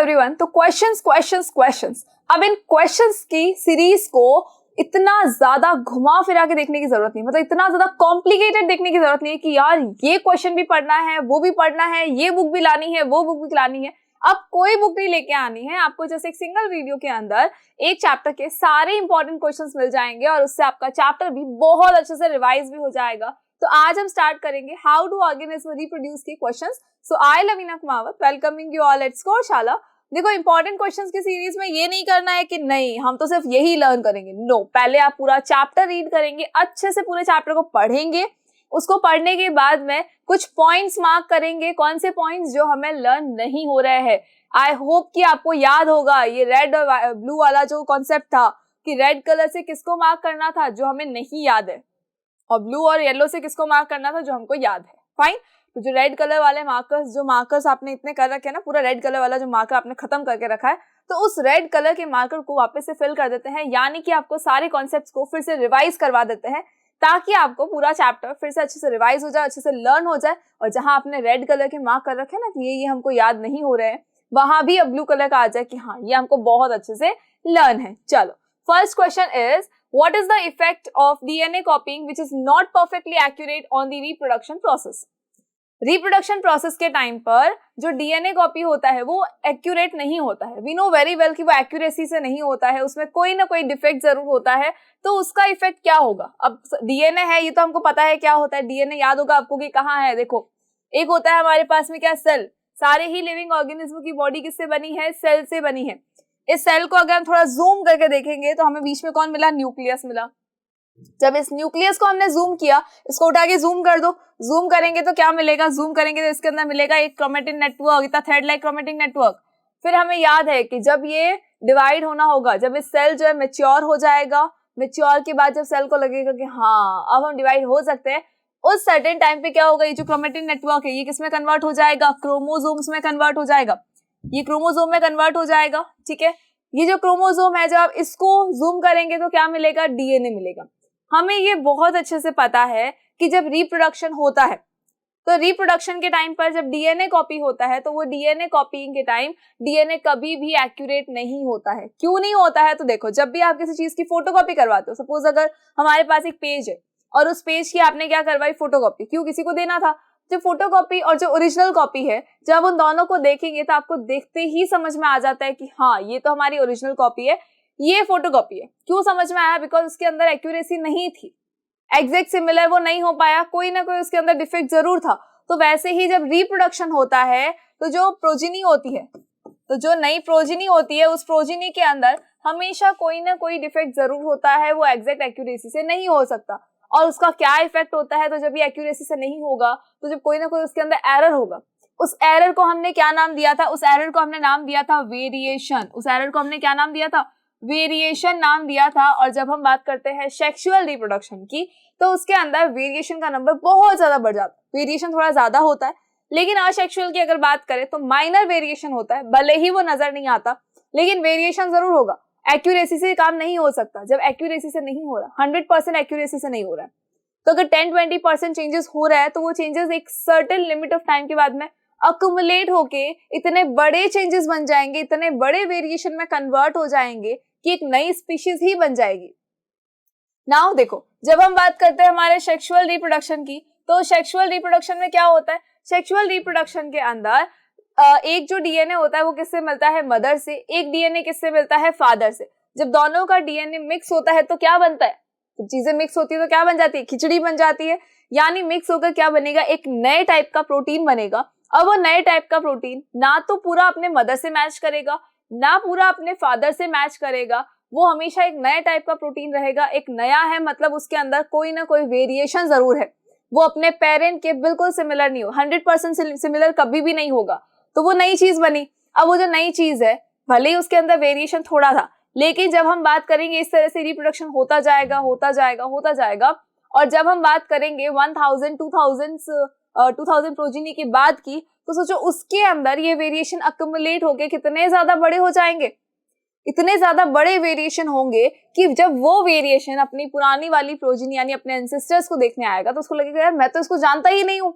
Everyone. तो questions questions questions, अब इन questions की सीरीज को इतना ज्यादा घुमा फिरा के देखने की जरूरत नहीं, मतलब इतना ज्यादा कॉम्प्लिकेटेड देखने की जरूरत नहीं है कि यार ये क्वेश्चन भी पढ़ना है, वो भी पढ़ना है, ये बुक भी लानी है, वो बुक भी लानी है। अब कोई बुक नहीं लेके आनी है, आपको जैसे एक सिंगल वीडियो के अंदर एक चैप्टर के सारे इंपॉर्टेंट क्वेश्चंस मिल जाएंगे और उससे आपका चैप्टर भी बहुत अच्छे से रिवाइज भी हो जाएगा। तो आज हम स्टार्ट करेंगे हाउ डू ऑर्गेनिज्म रिप्रोड्यूस के questions. So I Lavina Kumawat welcoming you all at Scoreshala. देखो, इंपॉर्टेंट क्वेश्चंस की सीरीज में ये नहीं करना है कि नहीं हम तो सिर्फ यही लर्न करेंगे, नो, पहले आप पूरा चैप्टर रीड करेंगे, अच्छे से पूरे चैप्टर को पढ़ेंगे, उसको पढ़ने के बाद में कुछ पॉइंट्स मार्क करेंगे, कौन से पॉइंट्स जो हमें लर्न नहीं हो रहे हैं। आई होप कि आपको याद होगा ये रेड और ब्लू वाला जो कॉन्सेप्ट था कि रेड कलर से किसको मार्क करना था जो हमें नहीं याद है, और ब्लू और येलो से किसको मार्क करना था जो हमको याद है। फाइन। तो जो रेड कलर वाले मार्कर्स आपने इतने कर रखे हैं ना, पूरा रेड कलर वाला जो मार्कर आपने खत्म करके रखा है, तो उस रेड कलर के मार्कर को वापस से फिल कर देते हैं, यानी कि आपको सारे कॉन्सेप्ट्स को फिर से रिवाइज करवा देते हैं ताकि आपको पूरा चैप्टर फिर से अच्छे से रिवाइज हो जाए, अच्छे से लर्न हो जाए। और जहां आपने रेड कलर के मार्क कर रखे हैं ना कि ये हमको याद नहीं हो रहे हैं, वहां भी अब ब्लू कलर का आ जाए कि हाँ ये हमको बहुत अच्छे से लर्न है। चलो, first question is what is the effect of DNA copying which is not perfectly accurate on the reproduction process? Reproduction process के टाइम पर जो डीएनए कॉपी होता है वो एक्यूरेट नहीं होता है। वी नो वेरी वेल कि वो एक्यूरेसी से नहीं होता है, उसमें कोई ना कोई डिफेक्ट जरूर होता है। तो उसका इफेक्ट क्या होगा? अब डीएनए है, ये तो हमको पता है क्या होता है। डीएनए याद होगा आपको कि कहाँ है। देखो, एक होता है हमारे पास में क्या, सेल। सारे ही लिविंग ऑर्गेनिज्म की बॉडी किससे बनी है? सेल से बनी है। इस सेल को अगर हम थोड़ा जूम करके देखेंगे तो हमें बीच में कौन मिला? न्यूक्लियस मिला। जब इस न्यूक्लियस को हमने जूम किया, इसको उठा के जूम कर दो, जूम करेंगे तो क्या मिलेगा? जूम करेंगे तो इसके अंदर मिलेगा एक क्रोमेटिन नेटवर्क, इतना थ्रेड लाइक क्रोमेटिन नेटवर्क। फिर हमें याद है कि जब ये डिवाइड होना होगा, जब इस सेल जो है मैच्योर हो जाएगा, मैच्योर के बाद जब सेल को लगेगा कि हाँ अब हम डिवाइड हो सकते हैं, उस सर्टेन टाइम पे क्या होगा? ये जो क्रोमेटिन नेटवर्क है ये किसमें कन्वर्ट हो जाएगा? क्रोमोसोम्स में कन्वर्ट हो जाएगा। ये क्रोमोसोम में कन्वर्ट हो जाएगा, ठीक है। ये जो क्रोमोसोम है, जब आप इसको जूम करेंगे तो क्या मिलेगा? डीएनए मिलेगा। हमें ये बहुत अच्छे से पता है कि जब रिप्रोडक्शन होता है तो रिप्रोडक्शन के टाइम पर जब डीएनए कॉपी होता है तो वो डीएनए कॉपीइंग के टाइम डीएनए कभी भी एक्यूरेट नहीं होता है। क्यों नहीं होता है? तो देखो, जब भी आप किसी चीज की फोटोकॉपी करवाते हो, सपोज अगर हमारे पास एक पेज है और उस पेज की आपने क्या करवाई? फोटोकॉपी। क्यों? किसी को देना था। जो फोटोकॉपी और जो ओरिजिनल कॉपी है, जब उन दोनों को देखेंगे तो आपको देखते ही समझ में आ जाता है कि हाँ ये तो हमारी ओरिजिनल कॉपी है, ये फोटोकॉपी है। क्यों समझ में आया? बिकॉज उसके अंदर एक्यूरेसी नहीं थी, एग्जैक्ट सिमिलर वो नहीं हो पाया, कोई ना कोई उसके अंदर डिफेक्ट जरूर था। तो वैसे ही जब रिप्रोडक्शन होता है तो जो प्रोजिनी होती है, तो जो नई प्रोजिनी होती है, उस प्रोजिनी के अंदर हमेशा कोई ना कोई डिफेक्ट जरूर होता है, वो एग्जैक्ट एक्यूरेसी से नहीं हो सकता। और उसका क्या इफेक्ट होता है? तो जब ये एक्यूरेसी से नहीं होगा तो जब कोई ना कोई उसके अंदर एरर होगा, उस एरर को हमने क्या नाम दिया था? उस एरर को हमने नाम दिया था वेरिएशन। उस एरर को हमने क्या नाम दिया था? वेरिएशन नाम दिया था। और जब हम बात करते हैं सेक्सुअल रिप्रोडक्शन की तो उसके अंदर वेरिएशन का नंबर बहुत ज्यादा बढ़ जाता है। वेरिएशन थोड़ा ज्यादा होता है, लेकिन असेक्सुअल की अगर बात करें तो माइनर वेरिएशन होता है, भले ही वो नजर नहीं आता, लेकिन वेरिएशन जरूर होगा। एक्यूरेसी से काम नहीं हो सकता। जब एक्यूरेसी से नहीं हो रहा, 100% एक्यूरेसी से नहीं हो रहा है, तो अगर 10-20% चेंजेस हो रहा है तो वो चेंजेस एक सर्टेन लिमिट ऑफ टाइम के बाद में अक्यूमुलेट होके इतने बड़े चेंजेस बन जाएंगे, इतने बड़े वेरिएशन में कन्वर्ट हो जाएंगे कि एक नई स्पीशीज ही बन जाएगी। नाउ देखो, जब हम बात करते हैं हमारे सेक्सुअल रिप्रोडक्शन की, तो सेक्सुअल रिप्रोडक्शन में क्या होता है? सेक्सुअल रिप्रोडक्शन के अंदर एक जो डीएनए होता है वो किससे मिलता है? मदर से। एक डीएनए किससे मिलता है? फादर से। जब दोनों का डीएनए मिक्स होता है तो क्या बनता है? तो चीजें मिक्स होती है तो क्या बन जाती है? खिचड़ी बन जाती है। यानी मिक्स होकर क्या बनेगा? एक नए टाइप का प्रोटीन बनेगा। अब वो नए टाइप का प्रोटीन ना तो पूरा अपने मदर से मैच करेगा, ना पूरा अपने फादर से मैच करेगा, वो हमेशा एक नए टाइप का प्रोटीन रहेगा। एक नया है मतलब उसके अंदर कोई ना कोई वेरिएशन जरूर है, वो अपने पेरेंट के बिल्कुल सिमिलर नहीं हो, 100% सिमिलर कभी भी नहीं होगा। तो वो नई चीज बनी। अब वो जो नई चीज है, भले ही उसके अंदर वेरिएशन थोड़ा था, लेकिन जब हम बात करेंगे इस तरह से रिप्रोडक्शन होता जाएगा, होता जाएगा, होता जाएगा। और जब हम बात करेंगे 2000 प्रोजिनी के बाद की, तो सोचो उसके अंदर ये वेरिएशन अक्यूमुलेट होके कितने ज्यादा बड़े हो जाएंगे। इतने ज्यादा बड़े वेरिएशन होंगे कि जब वो वेरिएशन अपनी पुरानी वाली प्रोजिनी यानी अपने एंसेस्टर्स को देखने आएगा तो उसको लगेगा यार मैं तो इसको जानता ही नहीं हूँ,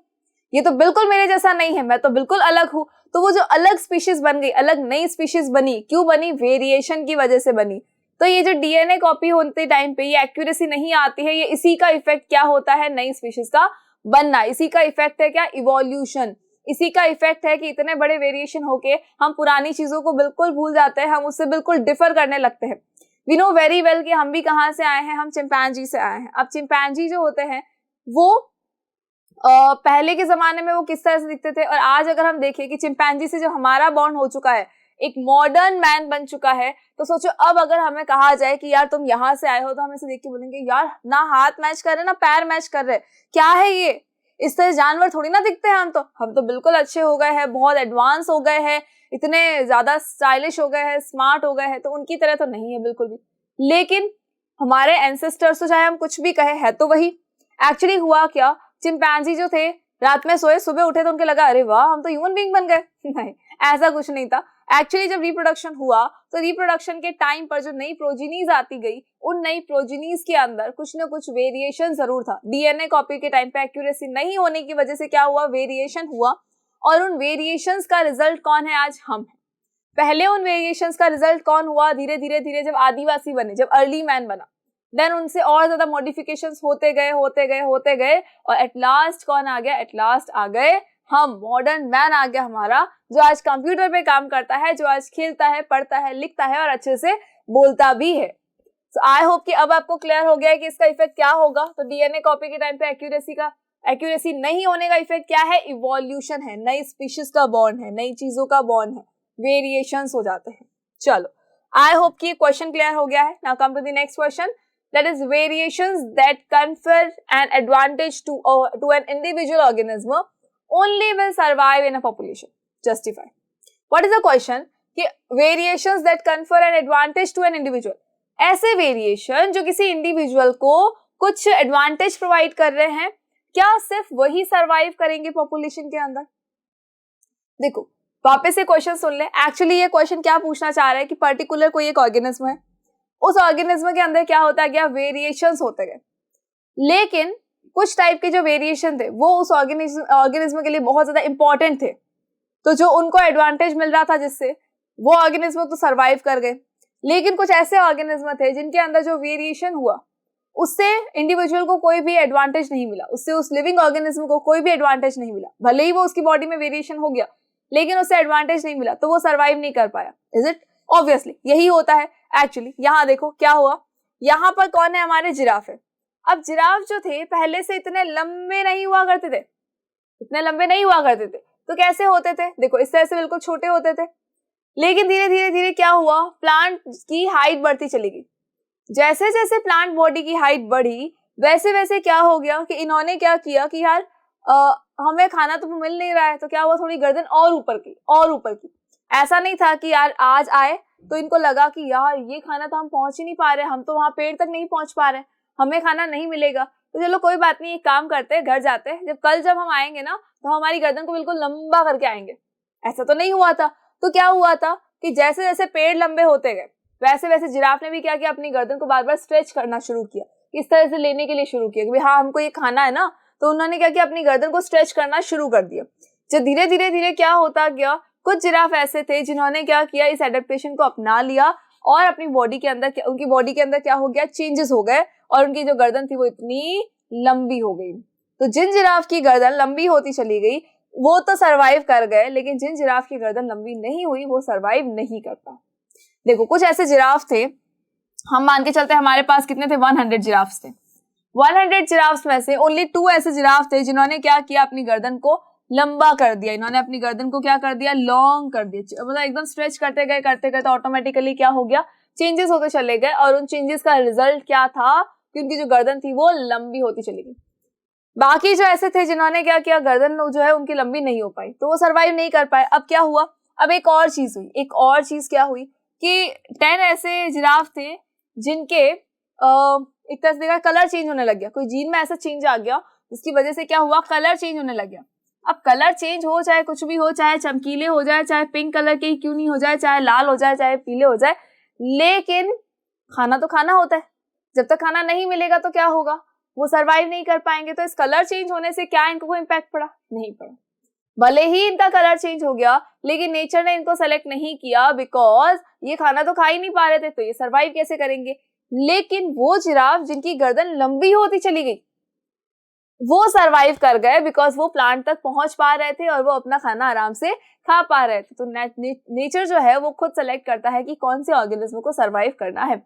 ये तो बिल्कुल मेरे जैसा नहीं है, मैं तो बिल्कुल अलग हूँ। तो वो जो अलग स्पीशीज बन गई, अलग नई स्पीशीज बनी, क्यों बनी? वेरिएशन की वजह से बनी। तो ये जो डीएनए कॉपी होते टाइम पे ये एक्यूरेसी नहीं आती है, ये इसी का इफेक्ट क्या होता है? नई स्पीशीज का बनना। इसी का इफेक्ट है क्या? इवोल्यूशन। इसी का इफेक्ट है कि इतने बड़े वेरिएशन होके हम पुरानी चीजों को बिल्कुल भूल जाते हैं, हम उससे बिल्कुल डिफर करने लगते हैं। वी नो वेरी वेल कि हम भी कहाँ से आए हैं, हम चिंपैंजी से आए हैं। अब चिंपैंजी जो होते हैं वो पहले के जमाने में वो किस तरह से दिखते थे, और आज अगर हम देखें कि चिंपैंजी से जो हमारा बॉन्ड हो चुका है, एक मॉडर्न मैन बन चुका है, तो सोचो अब अगर हमें कहा जाए कि यार तुम यहाँ से आए हो, तो हम इसे देख के बोलेंगे यार ना हाथ मैच कर रहे ना पैर मैच कर रहे, क्या है ये? इस तरह जानवर थोड़ी ना दिखते हैं। हम तो बिल्कुल अच्छे हो गए हैं, बहुत एडवांस हो गए हैं, इतने ज्यादा स्टाइलिश हो गए हैं, स्मार्ट हो गए हैं, तो उनकी तरह तो नहीं है बिल्कुल भी। लेकिन हमारे एंसेस्टर्स तो चाहे हम कुछ भी कहे है तो वही। एक्चुअली हुआ क्या, चिंपैंजी जो थे रात में सोए, सुबह उठे तो उनके लगा अरे वाह हम तो ह्यूमन बीइंग बन गए। नहीं, ऐसा कुछ नहीं था। एक्चुअली जब रिप्रोडक्शन हुआ तो रिप्रोडक्शन के टाइम पर जो नई प्रोजीनीज आती गई, उन नई प्रोजीनीज के अंदर कुछ ना कुछ वेरिएशन जरूर था। डीएनए कॉपी के टाइम पे एक्यूरेसी नहीं होने की वजह से क्या हुआ? वेरिएशन हुआ। और उन वेरिएशंस का रिजल्ट कौन है? आज हम हैं। पहले उन वेरिएशंस का रिजल्ट कौन हुआ? धीरे धीरे धीरे जब आदिवासी बने, जब अर्ली मैन बना, देन उनसे और ज्यादा मॉडिफिकेशंस होते गए और एट लास्ट कौन आ गया? एट लास्ट आ गए हम, मॉडर्न मैन आ गया हमारा, जो आज कंप्यूटर पे काम करता है, जो आज खेलता है, पढ़ता है, लिखता है और अच्छे से बोलता भी है। सो आई होप कि अब आपको क्लियर हो गया है कि इसका इफेक्ट क्या होगा। तो डीएनए कॉपी के टाइम पे एक्यूरेसी नहीं होने का इफेक्ट क्या है? इवोल्यूशन है, नई स्पीशीज का बॉन्ड है, नई चीजों का बॉन्ड है, वेरिएशंस हो जाते हैं। चलो, आई होप कि क्वेश्चन क्लियर हो गया है। Now come to the next question, that is variations that confer an advantage to an individual organism only will survive in a population. Justify. What is the question? कि variations that confer an advantage to an individual, ऐसे variation जो किसी individual को कुछ advantage provide कर रहे हैं, क्या सिर्फ वही survive करेंगे population के अंदर? देखो वापस से क्वेश्चन सुन ले। एक्चुअली ये क्वेश्चन क्या पूछना चाह रहा है कि पर्टिकुलर कोई एक ऑर्गेनिज्म है, उस ऑर्गेनिज्म के अंदर क्या होता गया? वेरिएशंस होते गए। लेकिन कुछ टाइप के जो वेरिएशन थे वो उस ऑर्गेनिज्म के लिए बहुत ज्यादा इंपॉर्टेंट थे, तो जो उनको एडवांटेज मिल रहा था जिससे, वो ऑर्गेनिज्म तो सरवाइव कर गए। लेकिन कुछ ऐसे ऑर्गेनिज्म थे जिनके अंदर जो वेरिएशन हुआ उससे इंडिविजुअल को कोई भी एडवांटेज नहीं मिला, उससे उस लिविंग ऑर्गेनिज्म को कोई भी एडवांटेज नहीं मिला। भले ही वो उसकी बॉडी में वेरिएशन हो गया लेकिन उससे एडवांटेज नहीं मिला, तो वो सरवाइव नहीं कर पाया। Is it? ऑब्वियसली यही होता है। एक्चुअली यहाँ देखो क्या हुआ, यहाँ पर कौन है? हमारे जिराफ है। अब जिराफ जो थे पहले से इतने लंबे नहीं हुआ करते थे, तो कैसे होते थे? देखो इस तरह से बिल्कुल छोटे होते थे। लेकिन धीरे धीरे क्या हुआ? प्लांट की हाइट बढ़ती चली गई। जैसे जैसे प्लांट बॉडी की हाइट बढ़ी वैसे वैसे क्या हो गया कि इन्होंने क्या किया कि यार हमें खाना तो मिल नहीं रहा है, तो क्या हुआ? थोड़ी गर्दन और ऊपर की। ऐसा नहीं था कि यार आज आए तो इनको लगा कि यार ये खाना तो हम पहुंच ही नहीं पा रहे, हम तो वहां पेड़ तक नहीं पहुंच पा रहे, हमें खाना नहीं मिलेगा, तो चलो कोई बात नहीं, एक काम करते हैं, घर जाते हैं, जब हम आएंगे ना तो हमारी गर्दन को बिल्कुल लंबा करके आएंगे। ऐसा तो नहीं हुआ था। तो क्या हुआ था कि जैसे जैसे पेड़ लंबे होते गए वैसे वैसे जिराफ ने भी क्या किया? अपनी गर्दन को बार बार स्ट्रेच करना शुरू किया, इस तरह से लेने के लिए शुरू किया कि हाँ हमको ये खाना है ना, तो उन्होंने क्या किया? अपनी गर्दन को स्ट्रेच करना शुरू कर दिया। जब धीरे धीरे क्या होता गया, कुछ जिराफ ऐसे थे जिन्होंने क्या किया? इस एडेप्टेशन को अपना लिया और अपनी बॉडी के अंदर क्या हो गया? चेंजेस हो गए और उनकी जो गर्दन थी वो इतनी लंबी हो गई। तो जिन जिराफ की गर्दन लंबी होती चली गई वो तो सरवाइव कर गए, लेकिन जिन जिराफ की गर्दन लंबी नहीं हुई वो सरवाइव नहीं कर पाए। देखो कुछ ऐसे जिराफ थे, हम मान के चलते हमारे पास कितने थे? 100 जिराफ थे। 100 जिराफ में से ओनली 2 ऐसे जिराफ थे जिन्होंने क्या किया? अपनी गर्दन को लंबा कर दिया। इन्होंने अपनी गर्दन को क्या कर दिया? लॉन्ग कर दिया। मतलब एकदम स्ट्रेच करते गए ऑटोमेटिकली क्या हो गया? चेंजेस होते चले गए, और उन चेंजेस का रिजल्ट क्या था कि उनकी जो गर्दन थी वो लंबी होती चली गई। बाकी जो ऐसे थे जिन्होंने क्या किया? गर्दन जो है उनकी लंबी नहीं हो पाई, तो वो सरवाइव नहीं कर पाए। अब क्या हुआ? अब एक और चीज क्या हुई कि 10 ऐसे जिराफ थे जिनके एक तरह से कलर चेंज होने लग गया। कोई जीन में ऐसा चेंज आ गया जिसकी वजह से क्या हुआ? कलर चेंज होने लग गया। अब कलर चेंज हो, चाहे कुछ भी हो, चाहे चमकीले हो जाए, चाहे पिंक कलर के क्यों नहीं हो जाए, चाहे लाल हो जाए, चाहे पीले हो जाए, लेकिन खाना तो खाना होता है। जब तक खाना नहीं मिलेगा तो क्या होगा? वो सर्वाइव नहीं कर पाएंगे। तो इस कलर चेंज होने से क्या इनको कोई इम्पैक्ट पड़ा? नहीं पड़ा। भले ही इनका कलर चेंज हो गया लेकिन नेचर ने इनको सेलेक्ट नहीं किया, बिकॉज ये खाना तो खा ही नहीं पा रहे थे, तो ये सर्वाइव कैसे करेंगे। लेकिन वो जिराफ जिनकी गर्दन लंबी होती चली गई वो सर्वाइव कर गए, बिकॉज वो प्लांट तक पहुंच पा रहे थे और वो अपना खाना आराम से खा पा रहे थे। तो नेचर जो है वो खुद सेलेक्ट करता है कि कौन से ऑर्गेनिज्म को सर्वाइव करना है।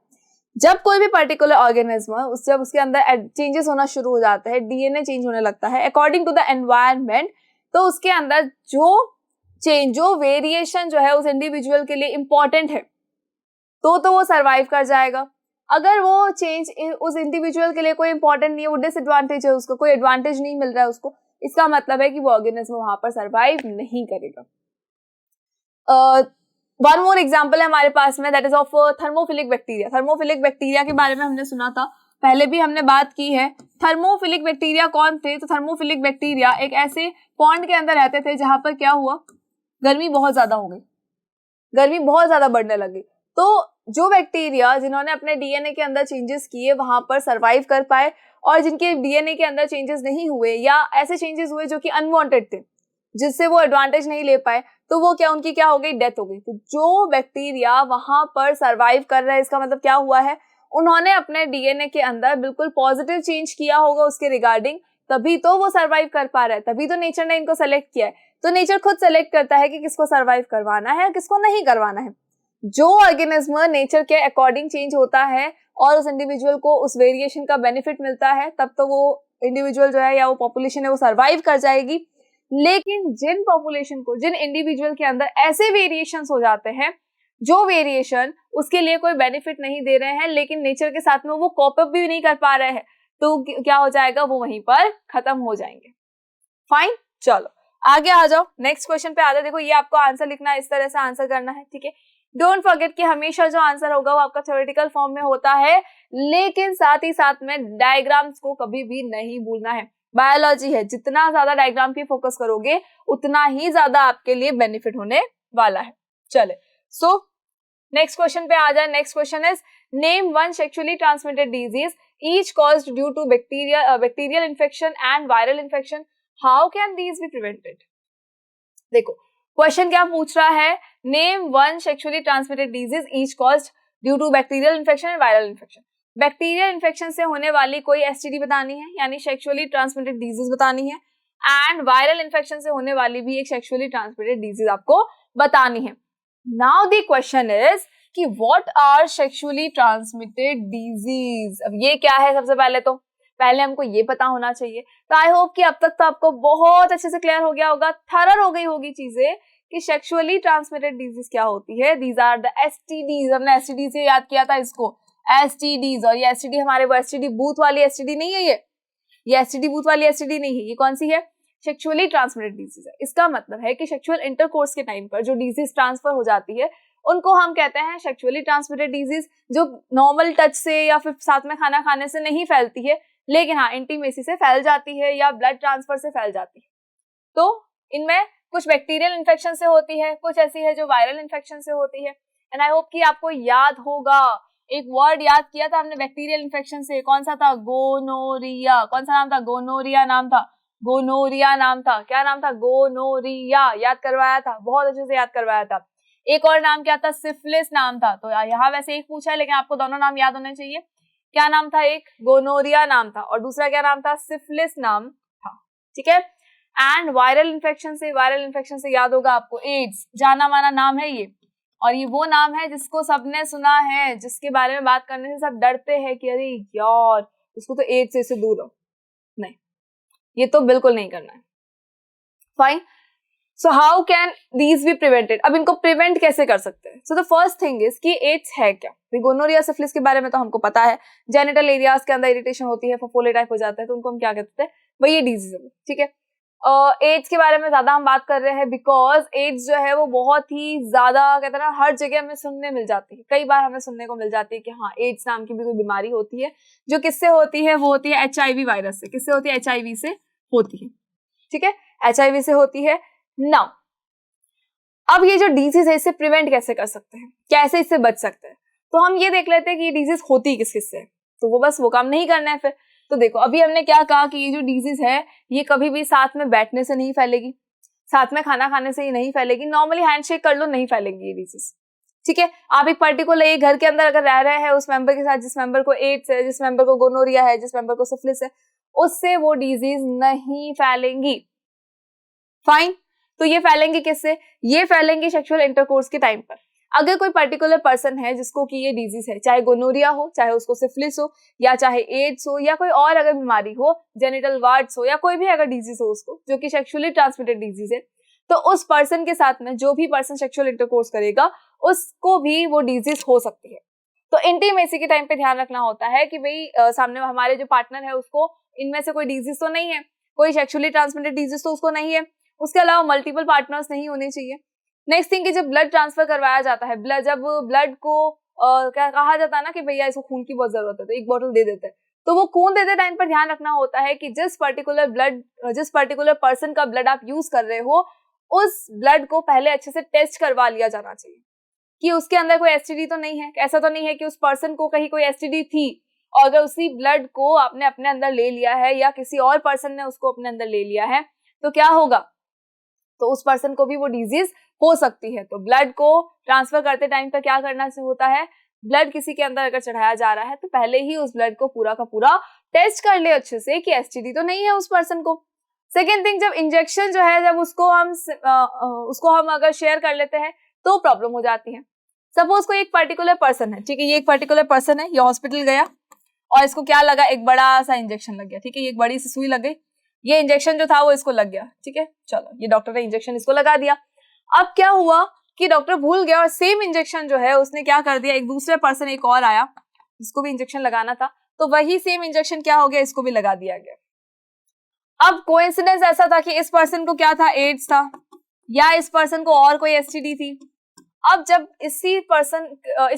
जब कोई भी पर्टिकुलर ऑर्गेनिज्म जब उसके अंदर चेंजेस होना शुरू हो जाते हैं, डीएनए चेंज होने लगता है अकॉर्डिंग टू द एनवायरनमेंट, तो उसके अंदर जो वेरिएशन जो है उस इंडिविजुअल के लिए इंपॉर्टेंट है तो वो सर्वाइव कर जाएगा। अगर वो चेंज उस इंडिविजुअल के लिए कोई इंपॉर्टेंट नहीं है, वो डिसएडवांटेज है, उसको कोई एडवांटेज नहीं मिल रहा है उसको, इसका मतलब है कि वो ऑर्गेनिज्म वहां पर सर्वाइव नहीं करेगा। वन मोर एग्जांपल है हमारे पास में, that is of thermophilic bacteria. Thermophilic bacteria के बारे में हमने सुना था, पहले भी हमने बात की है। थर्मोफिलिक बैक्टीरिया कौन थे? तो थर्मोफिलिक बैक्टीरिया एक ऐसे पॉन्ड के अंदर रहते थे जहां पर क्या हुआ, गर्मी बहुत ज्यादा हो गई, गर्मी बहुत ज्यादा बढ़ने लगी। तो जो बैक्टीरिया जिन्होंने अपने डीएनए के अंदर चेंजेस किए वहां पर सर्वाइव कर पाए, और जिनके डीएनए के अंदर चेंजेस नहीं हुए या ऐसे चेंजेस हुए जो कि अनवांटेड थे जिससे वो एडवांटेज नहीं ले पाए, तो वो क्या उनकी क्या हो गई, डेथ हो गई। तो जो बैक्टीरिया वहां पर सर्वाइव कर रहे हैं, इसका मतलब क्या हुआ है, उन्होंने अपने डीएनए के अंदर बिल्कुल पॉजिटिव चेंज किया होगा उसके रिगार्डिंग, तभी तो वो सर्वाइव कर पा रहा है, तभी तो नेचर ने इनको सेलेक्ट किया है। तो नेचर खुद सेलेक्ट करता है कि किसको सर्वाइव करवाना है किसको नहीं करवाना है। जो ऑर्गेनिज्म नेचर के अकॉर्डिंग चेंज होता है और उस इंडिविजुअल को उस वेरिएशन का बेनिफिट मिलता है, तब तो वो इंडिविजुअल जो है या वो पॉपुलेशन है वो सर्वाइव कर जाएगी। लेकिन जिन पॉपुलेशन को, जिन इंडिविजुअल के अंदर ऐसे वेरिएशंस हो जाते हैं जो वेरिएशन उसके लिए कोई बेनिफिट नहीं दे रहे हैं लेकिन नेचर के साथ में वो कॉप अप भी नहीं कर पा रहे हैं, तो क्या हो जाएगा, वो वहीं पर खत्म हो जाएंगे। फाइन, चलो आगे आ जाओ, नेक्स्ट क्वेश्चन पे आ जाओ। देखो ये आपको आंसर लिखना है, इस तरह से आंसर करना है, ठीक है। डोंट फॉरगेट कि हमेशा जो आंसर होगा वो आपका थ्योरेटिकल फॉर्म में होता है, लेकिन साथ ही साथ में डायग्राम्स को कभी भी नहीं भूलना है। बायोलॉजी है, जितना ज्यादा डायग्राम पे फोकस करोगे उतना ही ज्यादा आपके लिए बेनिफिट होने वाला है। चले, सो नेक्स्ट क्वेश्चन पे आ जाए। Next question is name one sexually transmitted disease each caused due to bacterial infection and viral infection, how can these be prevented. देखो क्वेश्चन क्या पूछ रहा है, name one sexually transmitted disease each caused due to bacterial infection and viral infection. Bacterial infection से होने वाली कोई STD बतानी है, यानी सेक्सुअली ट्रांसमिटेड डिजीज बतानी है, एंड वायरल इन्फेक्शन से होने वाली भी एक सेक्सुअली ट्रांसमिटेड डिजीज आपको बतानी है। नाउ द क्वेश्चन इज कि what are sexually transmitted disease. अब ये क्या है, सबसे पहले हमको ये पता होना चाहिए। तो आई होप कि अब तक तो आपको बहुत अच्छे से क्लियर हो गया होगा, थरर हो गई होगी चीजें कि सेक्सुअली ट्रांसमिटेड डिजीज क्या होती है। These are the STDs. हमने एसटीडी से याद किया था इसको, एसटीडीज। और ये एसटीडी हमारे वो एसटीडी बूथ वाली एसटीडी नहीं है, ये एसटीडी बूथ वाली एसटीडी नहीं है। ये कौन सी है, सेक्सुअली ट्रांसमिटेड डिजीज है। इसका मतलब है कि सेक्सुअल इंटरकोर्स के टाइम पर जो डिजीज ट्रांसफर हो जाती है उनको हम कहते हैं सेक्सुअली ट्रांसमिटेड डिजीज, जो नॉर्मल टच से या फिर साथ में खाना खाने से नहीं फैलती है, लेकिन हाँ इंटीमेसी से फैल जाती है या ब्लड ट्रांसफर से फैल जाती है। तो इनमें कुछ बैक्टीरियल इन्फेक्शन से होती है, कुछ ऐसी है जो वायरल इन्फेक्शन से होती है। एंड आई होप कि आपको याद होगा, एक वर्ड याद किया था हमने बैक्टीरियल इन्फेक्शन से, कौन सा था, गोनोरिया। कौन सा नाम था, गोनोरिया नाम था, गोनोरिया नाम था। क्या नाम था, गोनोरिया। याद करवाया था, बहुत अच्छे से याद करवाया था। एक और नाम क्या था, सिफिलिस नाम था। तो यहाँ वैसे एक पूछा है लेकिन आपको दोनों नाम याद होने चाहिए। क्या नाम था, एक गोनोरिया नाम था और दूसरा क्या नाम था, सिफिलिस नाम था, ठीक है। एंड वायरल इन्फेक्शन से याद होगा आपको एड्स, जाना माना नाम है ये। और ये वो नाम है जिसको सबने सुना है, जिसके बारे में बात करने से सब डरते हैं कि अरे यार उसको तो एड्स से दूर रहो। नहीं, ये तो बिल्कुल नहीं करना है। Fine, so how can these be prevented. अब इनको प्रिवेंट कैसे कर सकते हैं। So the first thing is कि एड्स है क्या। गोनोरिया सिफिलिस के बारे में तो हमको पता है, जेनिटल एरियाज के अंदर इरिटेशन होती है, फफोले टाइप हो जाता है, तो उनको हम क्या कहते हैं, भाई ये डिजीज है, ठीक है। एड्स के बारे में ज्यादा हम बात कर रहे हैं बिकॉज एड्स जो है वो बहुत ही ज्यादा कहते हैं ना, हर जगह हमें सुनने मिल जाती है। कई बार हमें सुनने को मिल जाती है कि हाँ एड्स नाम की भी कोई बीमारी होती है, जो किससे होती है, वो होती है HIV वायरस से। किससे होती है, HIV से होती है, ठीक है, HIV से होती है। नाउ अब ये जो डिजीज है इसे प्रिवेंट कैसे कर सकते हैं, कैसे इससे बच सकते हैं, तो हम ये देख लेते हैं कि ये डिजीज होती किस किस से। तो वो बस वो काम नहीं करना है फिर। तो देखो अभी हमने क्या कहा कि ये जो डिजीज है ये कभी भी साथ में बैठने से नहीं फैलेगी, साथ में खाना खाने से ही नहीं फैलेगी, नॉर्मली हैंडशेक कर लो नहीं फैलेगी ये डिजीज, ठीक है। आप एक पर्टिकुलर एक घर के अंदर अगर रह रहे हैं उस मेंबर के साथ जिस मेंबर को एड्स है, जिस मेंबर को गोनोरिया है, जिस मेंबर को सिफिलिस है, उससे वो डिजीज नहीं फैलेंगी। फाइन। तो ये फैलेंगी किससे? ये फैलेंगी सेक्सुअल इंटरकोर्स के टाइम पर। अगर कोई पर्टिकुलर पर्सन है जिसको कि ये डिजीज है, चाहे गोनोरिया हो, चाहे उसको सिफिलिस हो, या चाहे एड्स हो, या कोई और अगर बीमारी हो, जेनिटल वार्ड्स हो, या कोई भी अगर डिजीज हो उसको जो कि सेक्सुअली ट्रांसमिटेड डिजीज है, तो उस पर्सन के साथ में जो भी पर्सन सेक्सुअल इंटरकोर्स करेगा उसको भी वो डिजीज हो सकती है। तो इंटीमेसी के टाइम पे ध्यान रखना होता है कि भाई सामने हमारे जो पार्टनर है उसको इनमें से कोई डिजीज तो नहीं है, कोई सेक्सुअली ट्रांसमिटेड डिजीज तो उसको नहीं है, उसके अलावा मल्टीपल पार्टनर्स नहीं होने चाहिए। नेक्स्ट थिंग कि जब ब्लड ट्रांसफर करवाया जाता है, जब ब्लड को क्या कहा जाता है ना कि भैया इसको खून की बहुत जरूरत है तो एक बोतल दे देते हैं, तो वो खून देते टाइम पर ध्यान रखना होता है कि जिस पर्टिकुलर पर्सन का ब्लड आप यूज कर रहे हो उस ब्लड को पहले अच्छे से टेस्ट करवा लिया जाना चाहिए कि उसके अंदर कोई एसटीडी तो नहीं है। ऐसा तो नहीं है कि उस पर्सन को कहीं कोई एसटीडी थी और अगर उसी ब्लड को आपने अपने अंदर ले लिया है या किसी और पर्सन ने उसको अपने अंदर ले लिया है तो क्या होगा, तो उस पर्सन को भी वो डिजीज हो सकती है। तो ब्लड को ट्रांसफर करते टाइम पर क्या करना होता है, ब्लड किसी के अंदर अगर चढ़ाया जा रहा है तो पहले ही उस ब्लड को पूरा का पूरा टेस्ट कर ले अच्छे से कि एसटीडी तो नहीं है उस पर्सन को। सेकेंड थिंग, जब इंजेक्शन जो है जब उसको हम अगर शेयर कर लेते हैं तो प्रॉब्लम हो जाती है। सपोज कोई एक पर्टिकुलर पर्सन है, ठीक है, ये एक पर्टिकुलर पर्सन है, ये हॉस्पिटल गया और इसको क्या लगा, एक बड़ा सा इंजेक्शन लग गया, ठीक है, ये एक बड़ी सी सुई लग गई, ये इंजेक्शन जो था वो इसको लग गया, ठीक है, चलो ये डॉक्टर ने इंजेक्शन इसको लगा दिया। अब क्या हुआ कि डॉक्टर भूल गया और सेम इंजेक्शन जो है उसने क्या कर दिया, एक दूसरे पर्सन एक और आया जिसको भी इंजेक्शन लगाना था, तो वही सेम इंजेक्शन क्या हो गया, इसको भी लगा दिया गया। अब कोइंसिडेंस ऐसा था कि इस पर्सन को क्या था, एड्स था, या इस पर्सन को और कोई एसटीडी थी। अब जब इस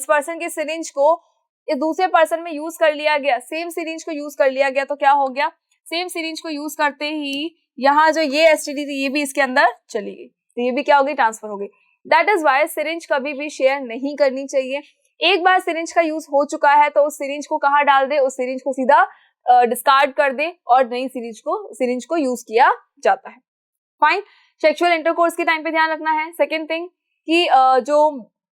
पर्सन के सिरिंज को इस दूसरे पर्सन में यूज कर लिया गया, सेम सिरिंज को यूज कर लिया गया, तो क्या हो गया, सेम सिरिंज को यूज करते ही यहाँ जो ये एसटीडी थी ये भी इसके अंदर चली गई, तो ये भी क्या हो गई, ट्रांसफर हो गई। दैट इज वाई सिरिंज कभी भी शेयर नहीं करनी चाहिए। एक बार सिरिंज का यूज हो चुका है तो उस सिरिंज को कहाँ डाल दे, उस सिरिंज को सीधा डिस्कार्ड कर दे और नई सिरिंज को यूज किया जाता है। फाइन। सेक्सुअल इंटरकोर्स के टाइम पे ध्यान रखना है। सेकेंड थिंग कि जो